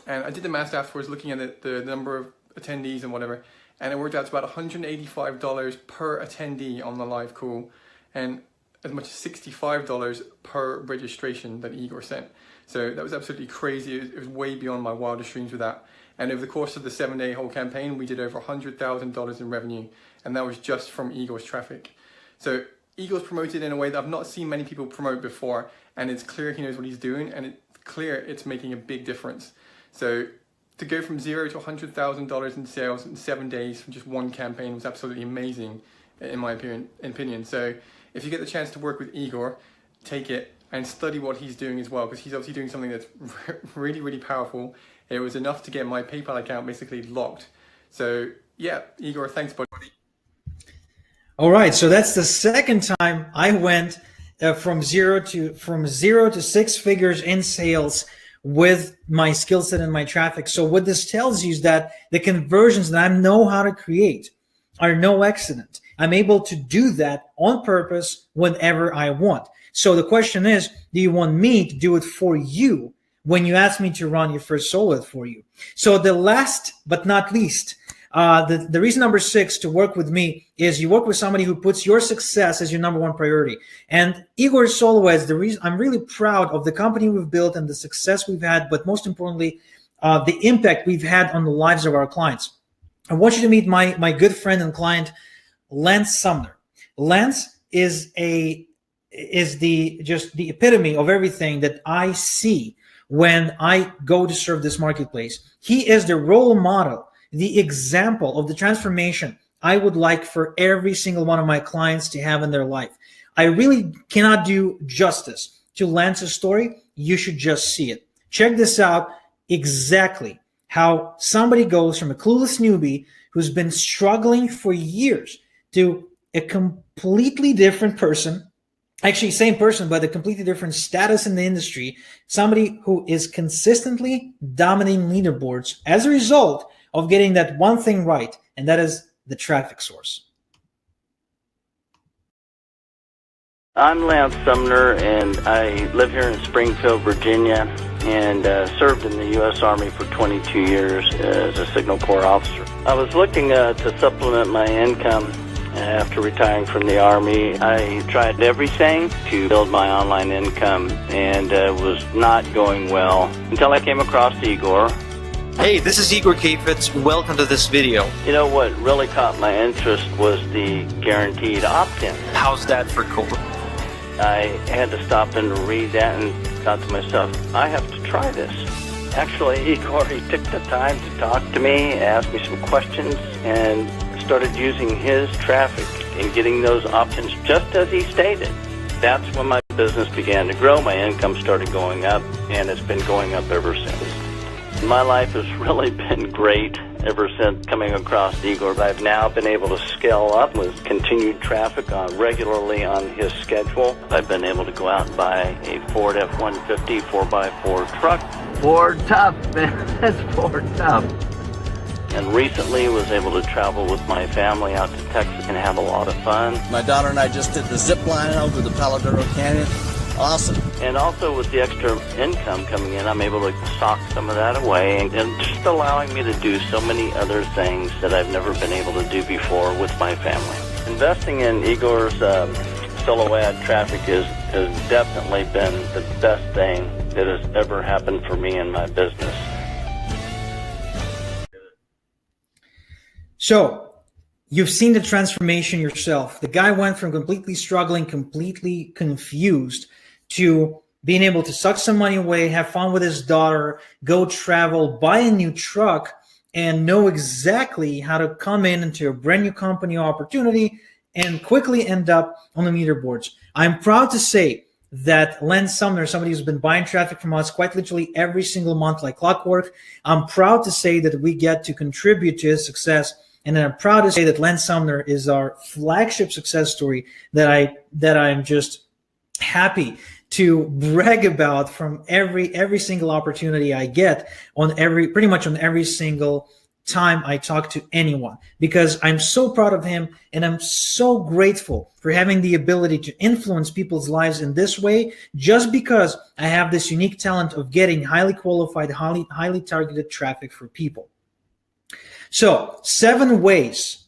And I did the math afterwards, looking at the number of attendees and whatever, and it worked out to about $185 per attendee on the live call, and as much as $65 per registration that Igor sent. So that was absolutely crazy. It was way beyond my wildest dreams with that. And over the course of the 7-day whole campaign, we did over $100,000 in revenue, and that was just from Igor's traffic. So Igor's promoted in a way that I've not seen many people promote before, and it's clear he knows what he's doing, and it's clear it's making a big difference. So to go from $0 to $100,000 in sales in 7 days from just one campaign was absolutely amazing, in my opinion. So if you get the chance to work with Igor, take it and study what he's doing as well, because he's obviously doing something that's really, really powerful. It was enough to get my PayPal account basically locked. So yeah, Igor, thanks, buddy. All right, so that's the second time I went from zero to six figures in sales with my skill set and my traffic. So what this tells you is that the conversions that I know how to create are no accident. I'm able to do that on purpose whenever I want. So the question is, do you want me to do it for you when you ask me to run your first solo ad for you? So the last but not least, the reason number 6 to work with me is you work with somebody who puts your success as your number one priority. And Igor Solo Ads, the reason I'm really proud of the company we've built and the success we've had, but most importantly, the impact we've had on the lives of our clients. I want you to meet my good friend and client, Lance Sumner. Lance is the epitome of everything that I see when I go to serve this marketplace. He is the role model, the example of the transformation I would like for every single one of my clients to have in their life. I really cannot do justice to Lance's story. You should just see it. Check this out, exactly how somebody goes from a clueless newbie who's been struggling for years to a completely different person, actually same person, but a completely different status in the industry, somebody who is consistently dominating leaderboards as a result of getting that one thing right, and that is the traffic source. I'm Lance Sumner, and I live here in Springfield, Virginia, and served in the U.S. Army for 22 years as a Signal Corps officer. I was looking to supplement my income after retiring from the Army. I tried everything to build my online income, and was not going well until I came across Igor. Hey, this is Igor Kheifets. Welcome to this video. You know, what really caught my interest was the guaranteed opt-in. How's that for cool? I had to stop and read that and thought to myself, I have to try this. Actually, Igor, he took the time to talk to me, ask me some questions, and started using his traffic and getting those opt-ins just as he stated. That's when my business began to grow. My income started going up, and it's been going up ever since. My life has really been great ever since coming across Igor. I've now been able to scale up with continued traffic regularly on his schedule. I've been able to go out and buy a Ford F-150 4x4 truck. Ford tough, man. That's Ford tough. And recently was able to travel with my family out to Texas and have a lot of fun. My daughter and I just did the zip line over the Palo Duro Canyon. Awesome. And also with the extra income coming in, I'm able to sock some of that away and just allowing me to do so many other things that I've never been able to do before with my family. Investing in Igor's solo ad traffic has definitely been the best thing that has ever happened for me in my business. So you've seen the transformation yourself. The guy went from completely struggling, completely confused, to being able to suck some money away, have fun with his daughter, go travel, buy a new truck, and know exactly how to come into a brand new company opportunity and quickly end up on the leaderboards. I'm proud to say that Len Sumner, somebody who's been buying traffic from us quite literally every single month like clockwork, I'm proud to say that we get to contribute to his success. And I'm proud to say that Len Sumner is our flagship success story that I'm just happy to brag about from every single opportunity I get pretty much on every single time I talk to anyone, because I'm so proud of him and I'm so grateful for having the ability to influence people's lives in this way, just because I have this unique talent of getting highly qualified, highly targeted traffic for people. So 7 ways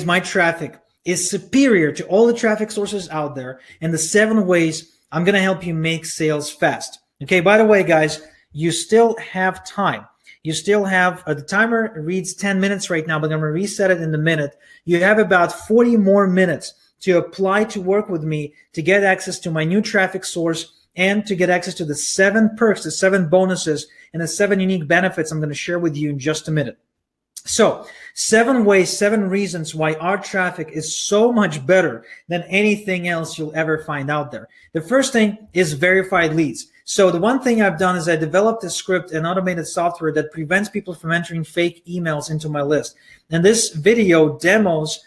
my traffic is superior to all the traffic sources out there, and the 7 ways I'm going to help you make sales fast. Okay, by the way, guys, you still have time. You still have, the timer reads 10 minutes right now, but I'm going to reset it in a minute. You have about 40 more minutes to apply to work with me to get access to my new traffic source and to get access to the 7 perks, the 7 bonuses, and the 7 unique benefits I'm going to share with you in just a minute. So 7 ways, 7 reasons why our traffic is so much better than anything else you'll ever find out there. The first thing is verified leads. So the one thing I've done is I developed a script, an automated software that prevents people from entering fake emails into my list. And this video demos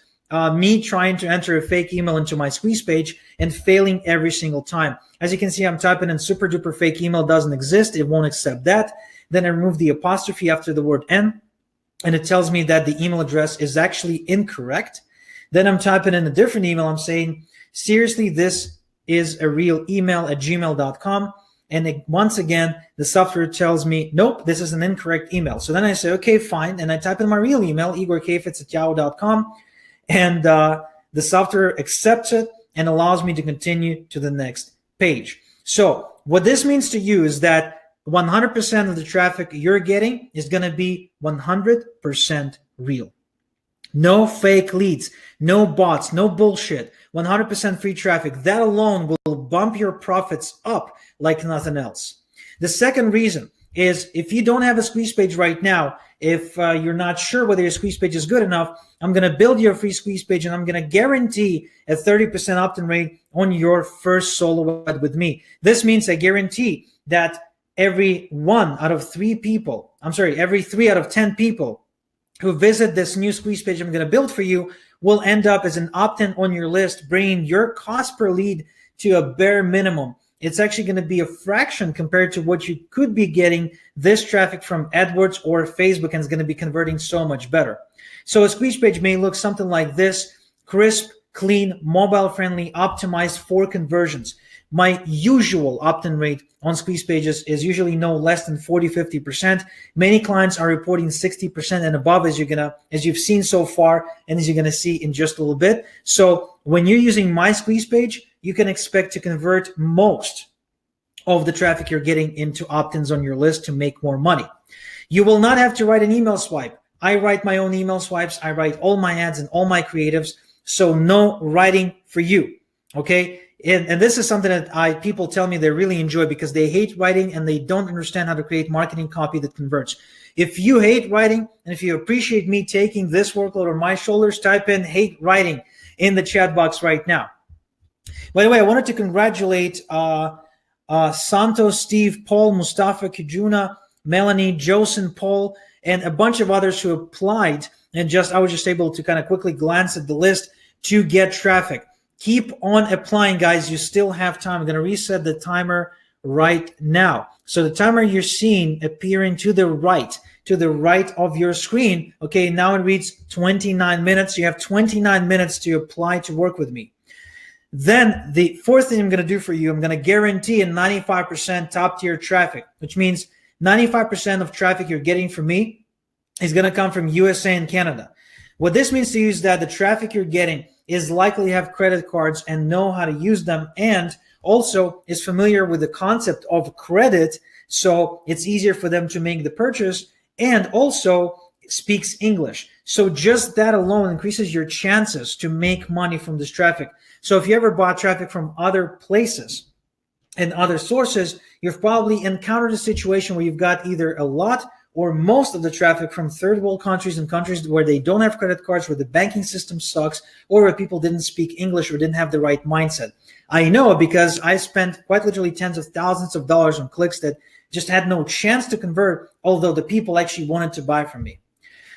me trying to enter a fake email into my squeeze page and failing every single time. As you can see, I'm typing in super duper fake email doesn't exist. It won't accept that. Then I remove the apostrophe after the word N, and it tells me that the email address is actually incorrect. Then I'm typing in a different email. I'm saying, seriously, this is a real email at gmail.com. And once again, the software tells me, nope, this is an incorrect email. So then I say, okay, fine. And I type in my real email, igorkfitz@yahoo.com. And the software accepts it and allows me to continue to the next page. So what this means to you is that 100% of the traffic you're getting is going to be 100% real. No fake leads, no bots, no bullshit, 100% free traffic. That alone will bump your profits up like nothing else. The second reason is if you don't have a squeeze page right now, if you're not sure whether your squeeze page is good enough, I'm going to build you a free squeeze page and I'm going to guarantee a 30% opt-in rate on your first solo ad with me. This means I guarantee that every 3 out of 10 people who visit this new squeeze page I'm going to build for you will end up as an opt-in on your list, bringing your cost per lead to a bare minimum. It's actually going to be a fraction compared to what you could be getting this traffic from AdWords or Facebook, and it's going to be converting so much better. So a squeeze page may look something like this: crisp, clean, mobile-friendly, optimized for conversions. My usual opt-in rate on squeeze pages is usually no less than 40-50%. Many clients are reporting 60% and above, as you've seen so far, and as you're going to see in just a little bit. So when you're using my squeeze page, you can expect to convert most of the traffic you're getting into opt-ins on your list to make more money. You will not have to write an email swipe. I write my own email swipes. I write all my ads and all my creatives. So no writing for you. Okay. And this is something that people tell me they really enjoy because they hate writing and they don't understand how to create marketing copy that converts. If you hate writing and if you appreciate me taking this workload on my shoulders, type in hate writing in the chat box right now. By the way, I wanted to congratulate Santos, Steve, Paul, Mustafa, Kijuna, Melanie, Josen, Paul, and a bunch of others who applied. And I was just able to kind of quickly glance at the list to get traffic. Keep on applying, guys. You still have time. I'm going to reset the timer right now. So the timer you're seeing appearing to the right of your screen. Okay, now it reads 29 minutes. You have 29 minutes to apply to work with me. Then the fourth thing I'm going to do for you, I'm going to guarantee a 95% top tier traffic, which means 95% of traffic you're getting from me is going to come from USA and Canada. What this means to you is that the traffic you're getting is likely to have credit cards and know how to use them, and also is familiar with the concept of credit, so it's easier for them to make the purchase, and also speaks English. So just that alone increases your chances to make money from this traffic. So if you ever bought traffic from other places and other sources, you've probably encountered a situation where you've got either a lot or most of the traffic from third world countries and countries where they don't have credit cards, where the banking system sucks, or where people didn't speak English or didn't have the right mindset. I know because I spent quite literally tens of thousands of dollars on clicks that just had no chance to convert, although the people actually wanted to buy from me.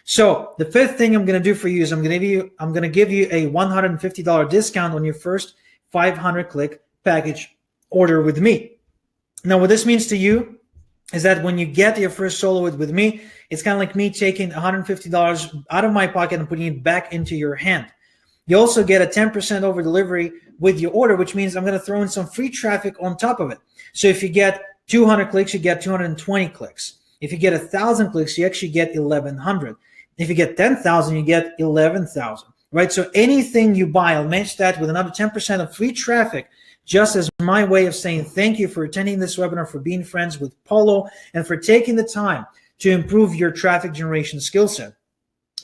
So the fifth thing I'm going to do for you is I'm going to give you a $150 discount on your first 500 click package order with me. Now, what this means to you is that when you get your first solo with me, it's kind of like me taking $150 out of my pocket and putting it back into your hand. You also get a 10% over delivery with your order, which means I'm going to throw in some free traffic on top of it. So if you get 200 clicks, you get 220 clicks. If you get 1,000 clicks, you actually get 1,100. If you get 10,000, you get 11,000, right? So anything you buy, I'll match that with another 10% of free traffic, just as my way of saying thank you for attending this webinar, for being friends with Paulo, and for taking the time to improve your traffic generation skill set.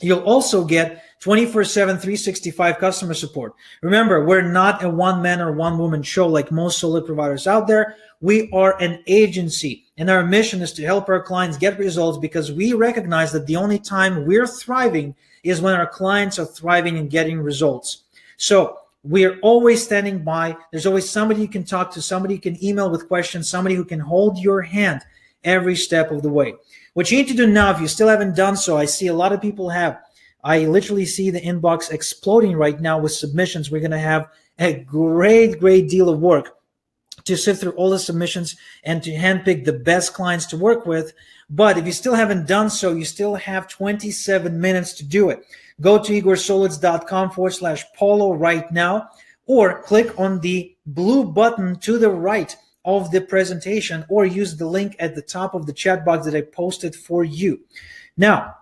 You'll also get 24/7, 365 customer support. Remember, we're not a one-man or one-woman show like most solo providers out there. We are an agency, and our mission is to help our clients get results because we recognize that the only time we're thriving is when our clients are thriving and getting results. So we're always standing by. There's always somebody you can talk to, somebody you can email with questions, somebody who can hold your hand every step of the way. What you need to do now, if you still haven't done so, I see a lot of people have. I literally see the inbox exploding right now with submissions. We're going to have a great deal of work to sift through all the submissions and to handpick the best clients to work with. But if you still haven't done so, you still have 27 minutes to do it. Go to igorsolitz.com/Paulo right now, or click on the blue button to the right of the presentation, or use the link at the top of the chat box that I posted for you. Now,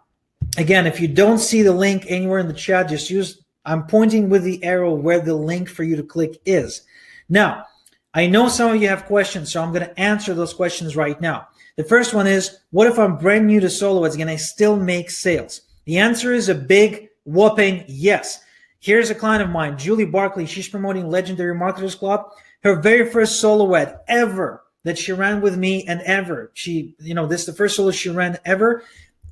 again, if you don't see the link anywhere in the chat, just I'm pointing with the arrow where the link for you to click is. Now, I know some of you have questions, so I'm going to answer those questions right now. The first one is, what if I'm brand new to solo ads? Can I still make sales? The answer is a big whopping yes. Here's a client of mine, Julie Barkley. She's promoting Legendary Marketers Club. Her very first solo ad ever that she ran with me, and ever. This is the first solo she ran ever.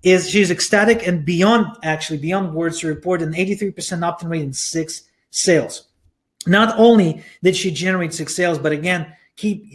She's ecstatic and beyond words to report an 83% opt-in rate in 6 sales. Not only did she generate 6 sales, but again,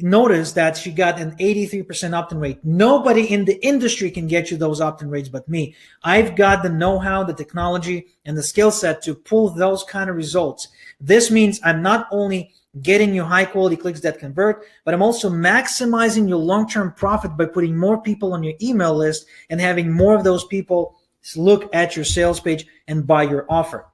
notice that she got an 83% opt-in rate. Nobody in the industry can get you those opt-in rates but me. I've got the know-how, the technology, and the skill set to pull those kind of results. This means I'm not only getting you high-quality clicks that convert, but I'm also maximizing your long-term profit by putting more people on your email list and having more of those people look at your sales page and buy your offer.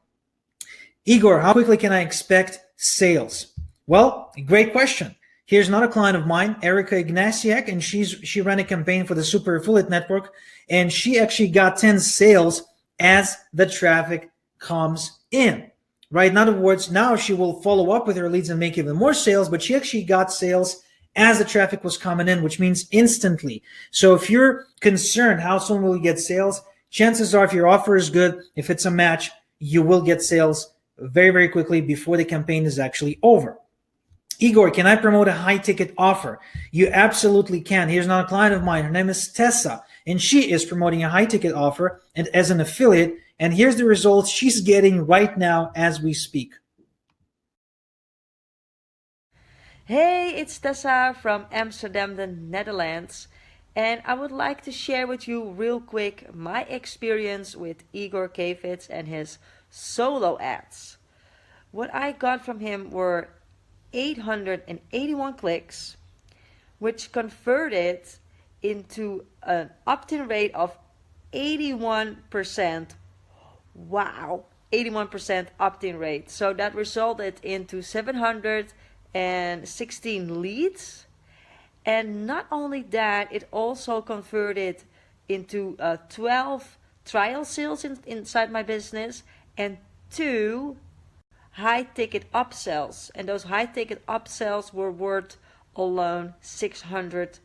Igor, how quickly can I expect sales? Well, great question. Here's another client of mine, Erica Ignasiak, and she ran a campaign for the Super Affiliate Network, and she actually got 10 sales as the traffic comes in. Right? In other words, now she will follow up with her leads and make even more sales, but she actually got sales as the traffic was coming in, which means instantly. So if you're concerned how soon will you get sales, chances are if your offer is good, if it's a match, you will get sales very quickly before the campaign is actually over. Igor, can I promote a high-ticket offer? You absolutely can. Here's another client of mine. Her name is Tessa, and she is promoting a high-ticket offer and as an affiliate. And here's the results she's getting right now as we speak. Hey, it's Tessa from Amsterdam, the Netherlands. And I would like to share with you real quick my experience with Igor Kheifets and his solo ads. What I got from him were 881 clicks, which converted into an opt-in rate of 81%. Wow, 81% opt-in rate. So that resulted into 716 leads. And not only that, it also converted into 12 trial sales inside my business and 2 high-ticket upsells. And those high-ticket upsells were worth alone $600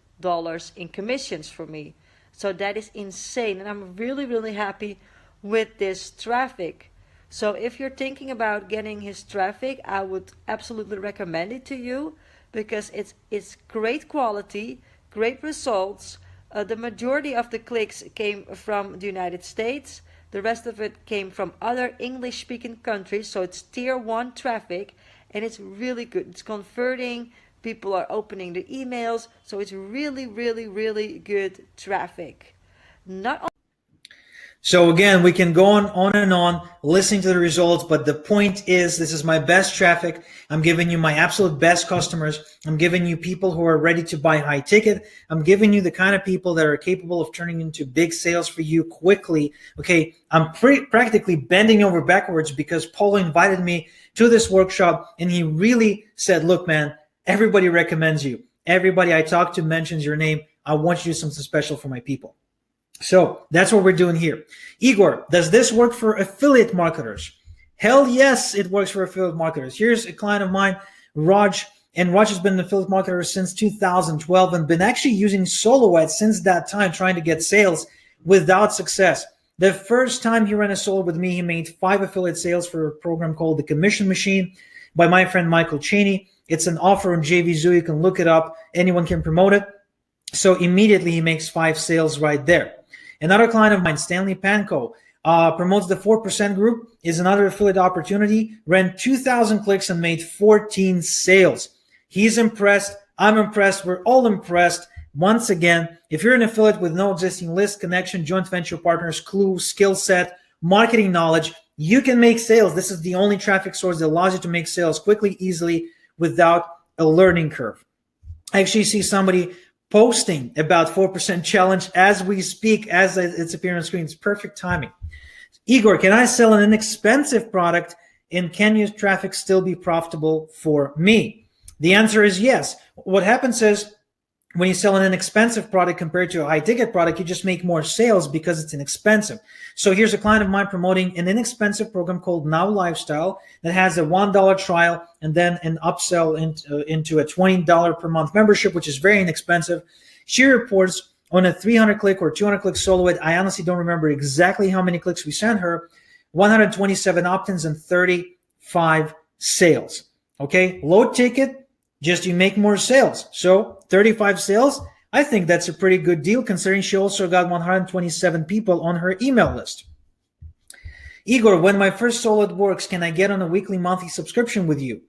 in commissions for me. So that is insane. And I'm really happy with this traffic. So if you're thinking about getting his traffic, I would absolutely recommend it to you because it's great quality, great results. The majority of the clicks came from the United States. The rest of it came from other English-speaking countries, so it's tier 1 traffic, and it's really good. It's converting. People are opening the emails, so it's really, really, really good traffic. So again, we can go on and on listening to the results, but the point is, this is my best traffic. I'm giving you my absolute best customers. I'm giving you people who are ready to buy high ticket. I'm giving you the kind of people that are capable of turning into big sales for you quickly. Okay, I'm practically bending over backwards because Paul invited me to this workshop, and he really said, look, man, everybody recommends you. Everybody I talk to mentions your name. I want you to do something special for my people. So that's what we're doing here. Igor, does this work for affiliate marketers? Hell yes, it works for affiliate marketers. Here's a client of mine, Raj, and Raj has been an affiliate marketer since 2012 and been actually using solo ads since that time, trying to get sales without success. The first time he ran a solo with me, he made 5 affiliate sales for a program called The Commission Machine by my friend Michael Cheney. It's an offer on JVZoo. You can look it up. Anyone can promote it. So immediately he makes 5 sales right there. Another client of mine, Stanley Panko, promotes the 4% group, is another affiliate opportunity, ran 2,000 clicks and made 14 sales. He's impressed. I'm impressed. We're all impressed. Once again, if you're an affiliate with no existing list, connection, joint venture partners, clue, skill set, marketing knowledge, you can make sales. This is the only traffic source that allows you to make sales quickly, easily, without a learning curve. I actually see somebody posting about 4% challenge as we speak, as it's appearing on screen. It's perfect timing. Igor, can I sell an inexpensive product and can your traffic still be profitable for me? The answer is yes. What happens is when you sell an inexpensive product compared to a high ticket product, you just make more sales because it's inexpensive. So here's a client of mine promoting an inexpensive program called Now Lifestyle that has a $1 trial and then an upsell into a $20 per month membership, which is very inexpensive. She reports on a 300 click or 200 click solo ad. I honestly don't remember exactly how many clicks we sent her. 127 opt-ins and 35 sales. Okay, low ticket, just you make more sales. So 35 sales, I think that's a pretty good deal considering she also got 127 people on her email list. Igor, when my first solo ad works, can I get on a weekly, monthly subscription with you?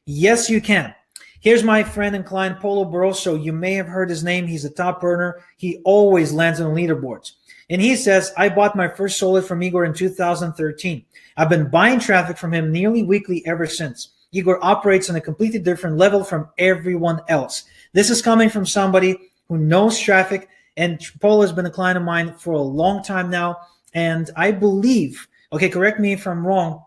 Yes, you can. Here's my friend and client, Polo Barroso. You may have heard his name. He's a top earner. He always lands on leaderboards. And he says, I bought my first solo ad from Igor in 2013. I've been buying traffic from him nearly weekly ever since. Igor operates on a completely different level from everyone else. This is coming from somebody who knows traffic, and Paul has been a client of mine for a long time now. And I believe, okay, correct me if I'm wrong,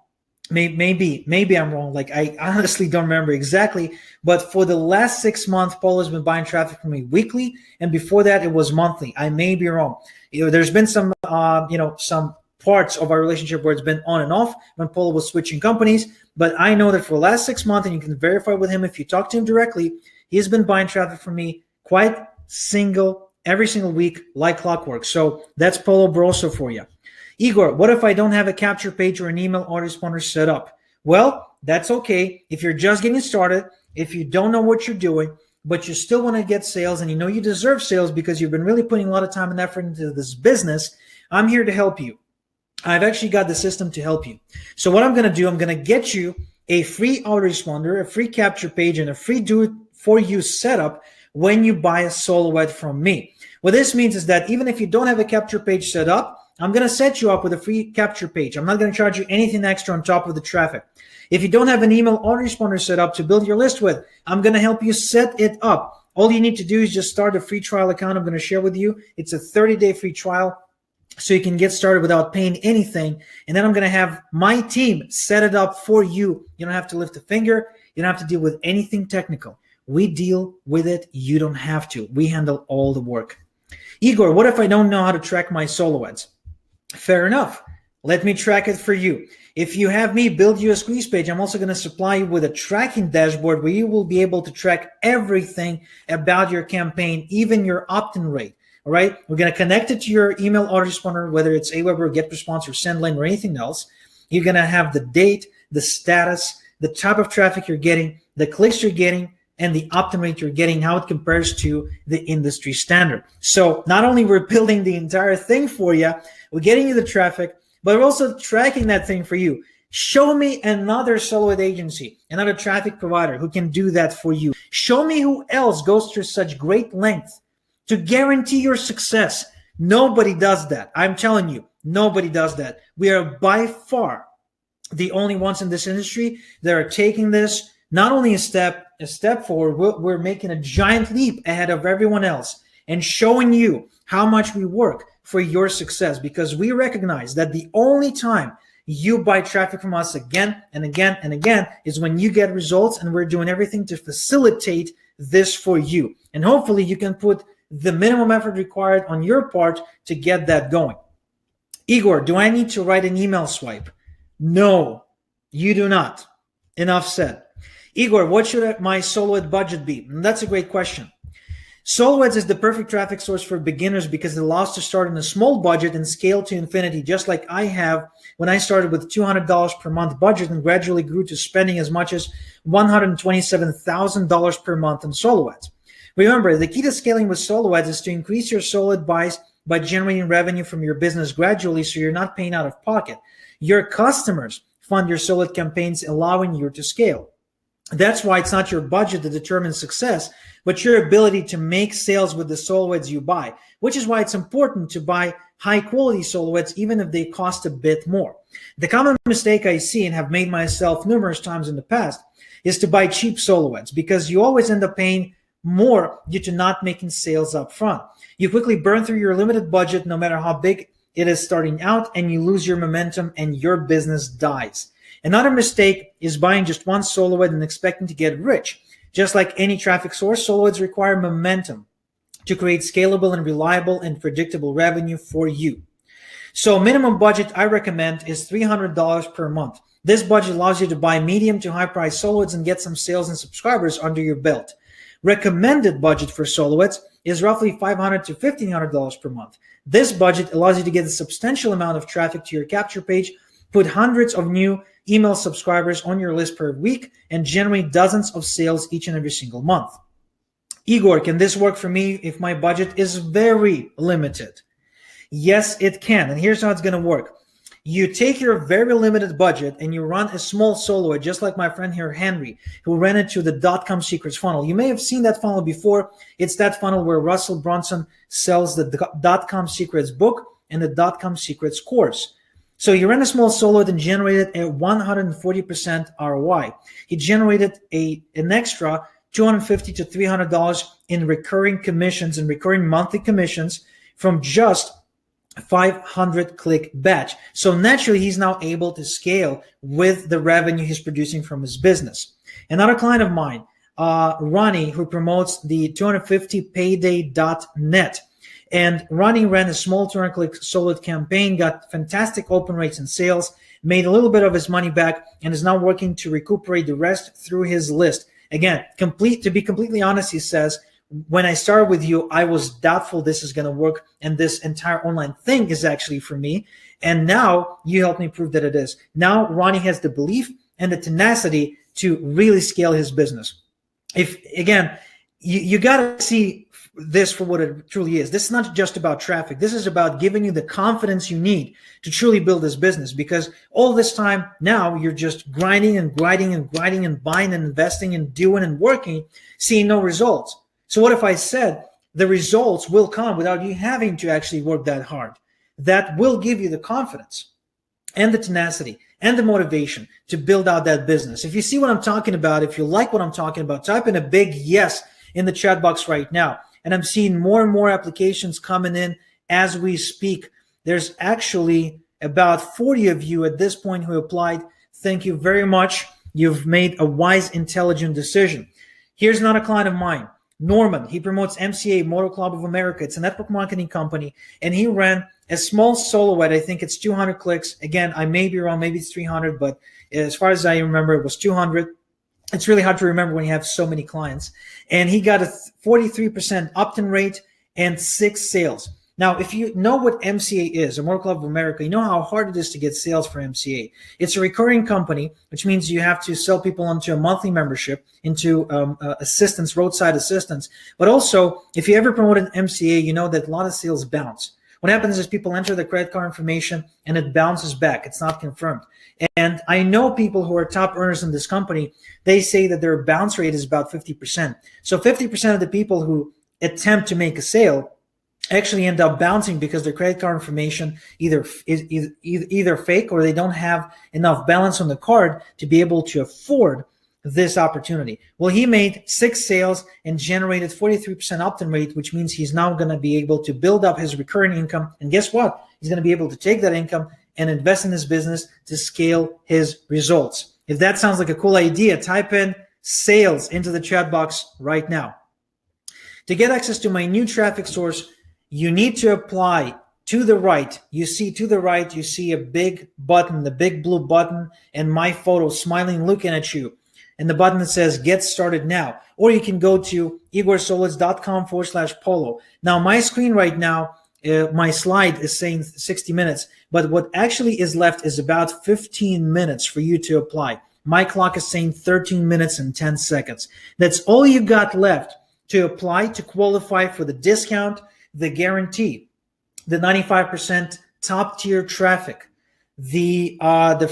maybe I'm wrong. Like, I honestly don't remember exactly, but for the last 6 months, Paul has been buying traffic from me weekly, and before that, it was monthly. I may be wrong. There's been some, some parts of our relationship where it's been on and off when Paul was switching companies, but I know that for the last 6 months, and you can verify with him if you talk to him directly, he's been buying traffic from me every single week like clockwork. So that's Polo Barroso for you. Igor, what if I don't have a capture page or an email autoresponder set up? Well, that's okay. If you're just getting started, if you don't know what you're doing, but you still want to get sales and you know you deserve sales because you've been really putting a lot of time and effort into this business, I'm here to help you. I've actually got the system to help you. So what I'm going to do, I'm going to get you a free autoresponder, a free capture page, and a free do-it-for-you setup when you buy a solo ad from me. What this means is that even if you don't have a capture page set up, I'm going to set you up with a free capture page. I'm not going to charge you anything extra on top of the traffic. If you don't have an email autoresponder set up to build your list with, I'm going to help you set it up. All you need to do is just start a free trial account I'm going to share with you. It's a 30-day free trial, so you can get started without paying anything. And then I'm going to have my team set it up for you. You don't have to lift a finger. You don't have to deal with anything technical. We deal with it. You don't have to. We handle all the work. Igor, what if I don't know how to track my solo ads? Fair enough. Let me track it for you. If you have me build you a squeeze page, I'm also going to supply you with a tracking dashboard where you will be able to track everything about your campaign, even your opt-in rate. All right. We're going to connect it to your email autoresponder, whether it's Aweber, GetResponse, or SendLane, or anything else. You're going to have the date, the status, the type of traffic you're getting, the clicks you're getting, and the opt-in rate you're getting, how it compares to the industry standard. So not only we're building the entire thing for you, we're getting you the traffic, but we're also tracking that thing for you. Show me another solo agency, another traffic provider who can do that for you. Show me who else goes through such great length to guarantee your success. Nobody does that. I'm telling you, nobody does that. We are by far the only ones in this industry that are taking this not only a step forward, we're making a giant leap ahead of everyone else and showing you how much we work for your success, because we recognize that the only time you buy traffic from us again and again and again is when you get results, and we're doing everything to facilitate this for you. And hopefully you can put the minimum effort required on your part to get that going. Igor, do I need to write an email swipe? No, you do not. Enough said. Igor, what should my solo ad budget be? And that's a great question. Solo ads is the perfect traffic source for beginners because it allows to start on a small budget and scale to infinity, just like I have when I started with $200 per month budget and gradually grew to spending as much as $127,000 per month on solo ads. Remember, the key to scaling with solo ads is to increase your solo ad buys by generating revenue from your business gradually, so you're not paying out of pocket. Your customers fund your solo ad campaigns, allowing you to scale. That's why it's not your budget that determines success, but your ability to make sales with the solo ads you buy, which is why it's important to buy high quality solo ads, even if they cost a bit more. The common mistake I see and have made myself numerous times in the past is to buy cheap solo ads, because you always end up paying more due to not making sales up front. You quickly burn through your limited budget, no matter how big it is starting out, and you lose your momentum and your business dies. Another mistake is buying just one solo ad and expecting to get rich. Just like any traffic source, solo ads require momentum to create scalable and reliable and predictable revenue for you. So minimum budget I recommend is $300 per month. This budget allows you to buy medium to high price solo ads and get some sales and subscribers under your belt. Recommended budget for solo ads is roughly $500 to $1,500 per month. This budget allows you to get a substantial amount of traffic to your capture page, put hundreds of new email subscribers on your list per week, and generate dozens of sales each and every single month. Igor, can this work for me if my budget is very limited? Yes, it can. And here's how it's going to work. You take your very limited budget and you run a small solo ad, just like my friend here, Henry, who ran it to the .com secrets funnel. You may have seen that funnel before. It's that funnel where Russell Brunson sells the .com secrets book and the .com secrets course. So he ran a small solo ad and generated a 140% ROI. He generated an extra $250 to $300 in recurring commissions and recurring monthly commissions from just 500 click batch. So naturally, he's now able to scale with the revenue he's producing from his business. Another client of mine, Ronnie, who promotes the 250payday.net. And Ronnie ran a small 200-click solo ad campaign, got fantastic open rates and sales, made a little bit of his money back, and is now working to recuperate the rest through his list. Again, to be completely honest, he says, when I started with you, I was doubtful this is going to work, and this entire online thing is actually for me. And now you helped me prove that it is. Now Ronnie has the belief and the tenacity to really scale his business. If again, you got to see this for what it truly is. This is not just about traffic. This is about giving you the confidence you need to truly build this business, because all this time now you're just grinding and buying and investing and doing and working, seeing no results. So what if I said the results will come without you having to actually work that hard? That will give you the confidence and the tenacity and the motivation to build out that business. If you see what I'm talking about, if you like what I'm talking about, type in a big yes in the chat box right now. And I'm seeing more and more applications coming in as we speak. There's actually about 40 of you at this point who applied. Thank you very much. You've made a wise, intelligent decision. Here's another client of mine, Norman. He promotes MCA, Motor Club of America. It's a network marketing company. And he ran a small solo ad. I think it's 200 clicks. Again, I may be wrong. Maybe it's 300. But as far as I remember, it was 200. It's really hard to remember when you have so many clients. And he got a 43% opt-in rate and 6 sales. Now, if you know what MCA is, Motor Club of America, you know how hard it is to get sales for MCA. It's a recurring company, which means you have to sell people onto a monthly membership, into assistance, roadside assistance. But also, if you ever promote an MCA, you know that a lot of sales bounce. What happens is people enter the credit card information and it bounces back. It's not confirmed. And I know people who are top earners in this company, they say that their bounce rate is about 50%. So 50% of the people who attempt to make a sale actually end up bouncing because their credit card information either fake, or they don't have enough balance on the card to be able to afford this opportunity. Well, he made 6 sales and generated 43% opt-in rate, which means he's now going to be able to build up his recurring income. And guess what? He's going to be able to take that income and invest in his business to scale his results. If that sounds like a cool idea, type in sales into the chat box right now. To get access to my new traffic source, you need to apply to the right. You see a big button, the big blue button, and my photo smiling, looking at you. And the button that says get started now. Or you can go to igorsolidz.com/polo. Now, my screen right now, my slide is saying 60 minutes, but what actually is left is about 15 minutes for you to apply. My clock is saying 13 minutes and 10 seconds. That's all you got left to apply to qualify for the discount, the guarantee, the 95% top tier traffic, the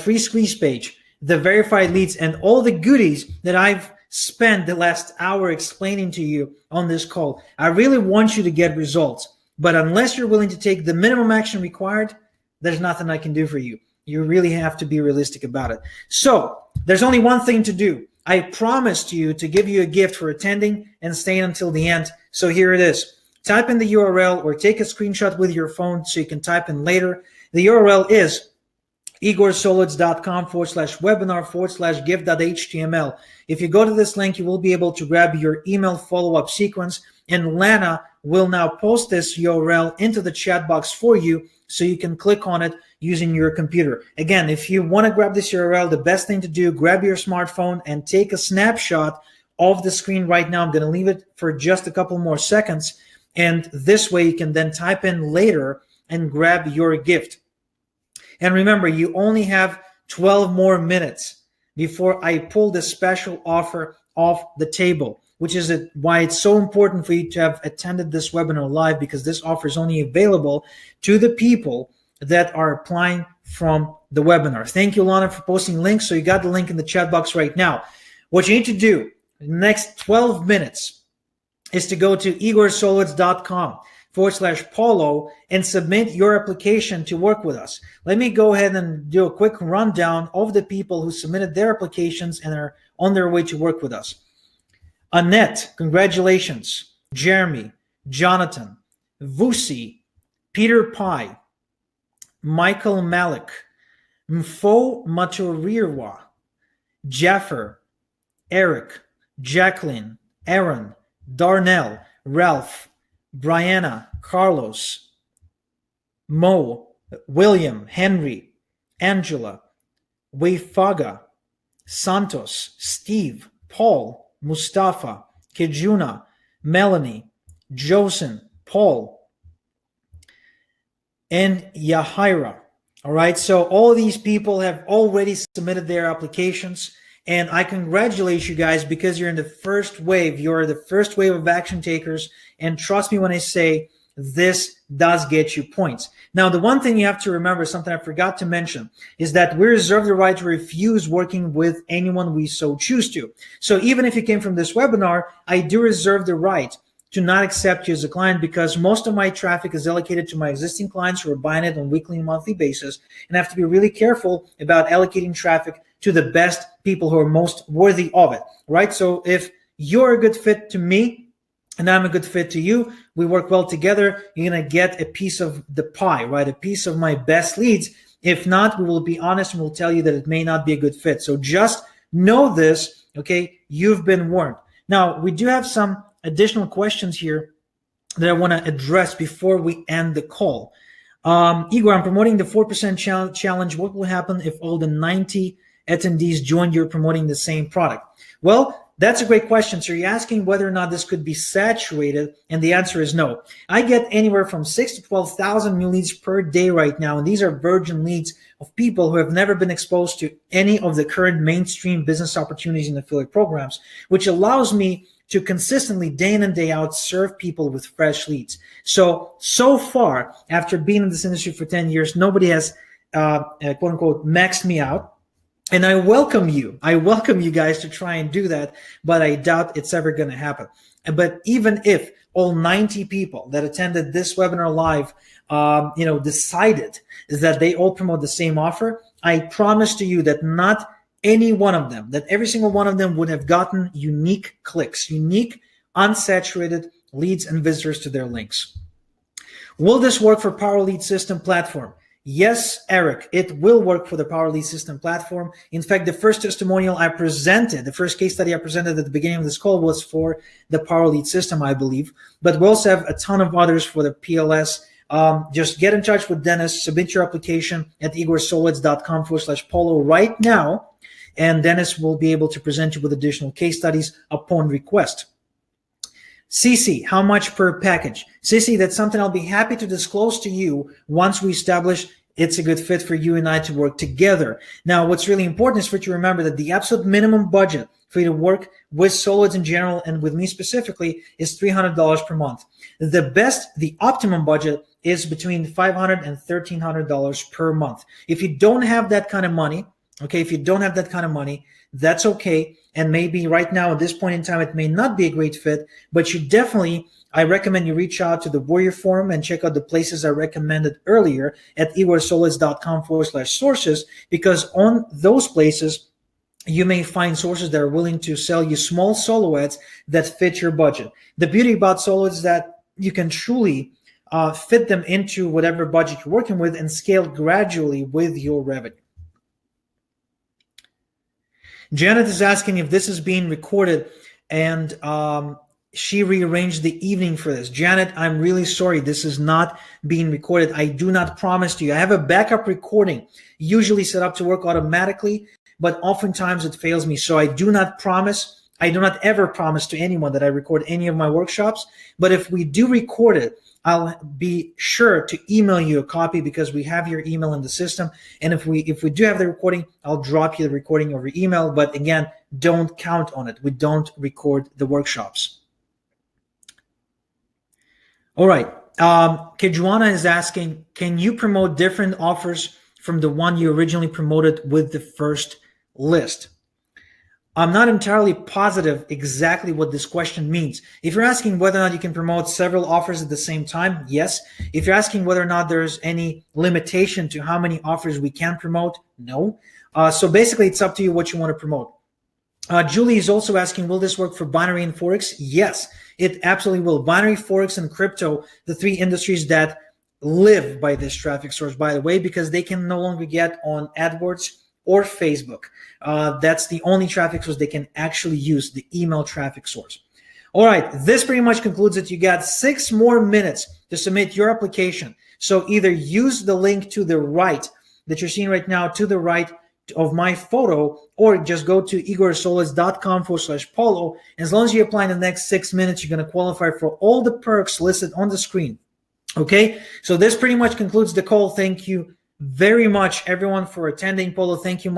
free squeeze page, the verified leads, and all the goodies that I've spent the last hour explaining to you on this call. I really want you to get results, but unless you're willing to take the minimum action required, there's nothing I can do for you. You really have to be realistic about it. So there's only one thing to do. I promised you to give you a gift for attending and staying until the end. So here it is. Type in the URL or take a screenshot with your phone so you can type in later. The URL is igorsolidz.com/webinar/gift.html. If you go to this link, you will be able to grab your email follow-up sequence, and Lana will now post this URL into the chat box for you so you can click on it using your computer. Again, if you want to grab this URL, the best thing to do, grab your smartphone and take a snapshot of the screen right now. I'm going to leave it for just a couple more seconds, and this way you can then type in later and grab your gift. And remember, you only have 12 more minutes before I pull this special offer off the table, which is why it's so important for you to have attended this webinar live, because this offer is only available to the people that are applying from the webinar. Thank you, Lana, for posting links. So you got the link in the chat box right now. What you need to do in the next 12 minutes is to go to igorsolidz.com/polo and submit your application to work with us. Let me go ahead and do a quick rundown of the people who submitted their applications and are on their way to work with us. Annette, congratulations. Jeremy, Jonathan, Vusi, Peter Pai, Michael Malik, Mfo Maturirwa, Jaffer, Eric, Jacqueline, Aaron, Darnell, Ralph, Brianna, Carlos, Mo, William, Henry, Angela, Weifaga, Santos, Steve, Paul, Mustafa, Kejuna, Melanie, Josen, Paul, and Yahira. All right, so all of these people have already submitted their applications, and I congratulate you guys because you're in the first wave. You're the first wave of action takers, and trust me when I say this does get you points. Now, the one thing you have to remember, something I forgot to mention, is that we reserve the right to refuse working with anyone we so choose to. So even if you came from this webinar, I do reserve the right to not accept you as a client, because most of my traffic is allocated to my existing clients who are buying it on weekly and monthly basis, and I have to be really careful about allocating traffic to the best people who are most worthy of it, right? So if you're a good fit to me and I'm a good fit to you, we work well together, you're going to get a piece of the pie, right? A piece of my best leads. If not, we will be honest and we'll tell you that it may not be a good fit. So just know this, okay? You've been warned. Now, we do have some additional questions here that I want to address before we end the call. Igor, I'm promoting the 4% challenge. What will happen if all the 90 attendees join you promoting the same product? Well, that's a great question. So you're asking whether or not this could be saturated, and the answer is no. I get anywhere from 6 to 12,000 new leads per day right now, and these are virgin leads of people who have never been exposed to any of the current mainstream business opportunities in affiliate programs, which allows me to consistently, day in and day out, serve people with fresh leads. So far, after being in this industry for 10 years, nobody has, quote unquote, maxed me out. And I welcome you guys to try and do that, but I doubt it's ever going to happen. But even if all 90 people that attended this webinar live, decided that they all promote the same offer, I promise to you that not any one of them, that every single one of them would have gotten unique clicks, unique unsaturated leads and visitors to their links. Will this work for Power Lead System platform? Yes, Eric, it will work for the Power Lead System platform. In fact, the first testimonial I presented, the first case study I presented at the beginning of this call was for the Power Lead System, I believe. But we also have a ton of others for the PLS. Just get in touch with Dennis, submit your application at igorsolowitz.com/polo right now, and Dennis will be able to present you with additional case studies upon request. CC, how much per package? CC, that's something I'll be happy to disclose to you once we establish it's a good fit for you and I to work together. Now, what's really important is for you to remember that the absolute minimum budget for you to work with Solowitz in general and with me specifically is $300 per month. The optimum budget is between $500 and $1,300 per month. If you don't have that kind of money, that's okay. And maybe right now at this point in time, it may not be a great fit, but I recommend you reach out to the Warrior Forum and check out the places I recommended earlier at igorsolowitz.com/sources, because on those places, you may find sources that are willing to sell you small solo ads that fit your budget. The beauty about solo ads is that you can truly fit them into whatever budget you're working with and scale gradually with your revenue. Janet is asking if this is being recorded, and she rearranged the evening for this. Janet, I'm really sorry. This is not being recorded. I do not promise to you. I have a backup recording, usually set up to work automatically, but oftentimes it fails me. So I do not ever promise to anyone that I record any of my workshops. But if we do record it, I'll be sure to email you a copy because we have your email in the system. And if we do have the recording, I'll drop you the recording over email. But again, don't count on it. We don't record the workshops. All right. Kejuana is asking, can you promote different offers from the one you originally promoted with the first list? I'm not entirely positive exactly what this question means. If you're asking whether or not you can promote several offers at the same time, yes. If you're asking whether or not there's any limitation to how many offers we can promote, no. So basically, it's up to you what you want to promote. Julie is also asking, will this work for binary and Forex? Yes, it absolutely will. Binary, Forex, and crypto, the three industries that live by this traffic source, by the way, because they can no longer get on AdWords or Facebook. That's the only traffic source they can actually use, the email traffic source. All right, this pretty much concludes it. You got 6 more minutes to submit your application. So either use the link to the right that you're seeing right now, to the right of my photo, or just go to igorsolowitz.com/polo. As long as you apply in the next 6 minutes, you're going to qualify for all the perks listed on the screen. Okay, so this pretty much concludes the call. Thank you very much, everyone, for attending. Polo, thank you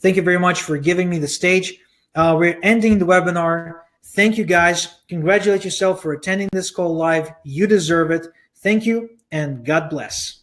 very much for giving me the stage. We're ending the webinar. Thank you, guys. Congratulate yourself for attending this call live. You deserve it. Thank you, and God bless.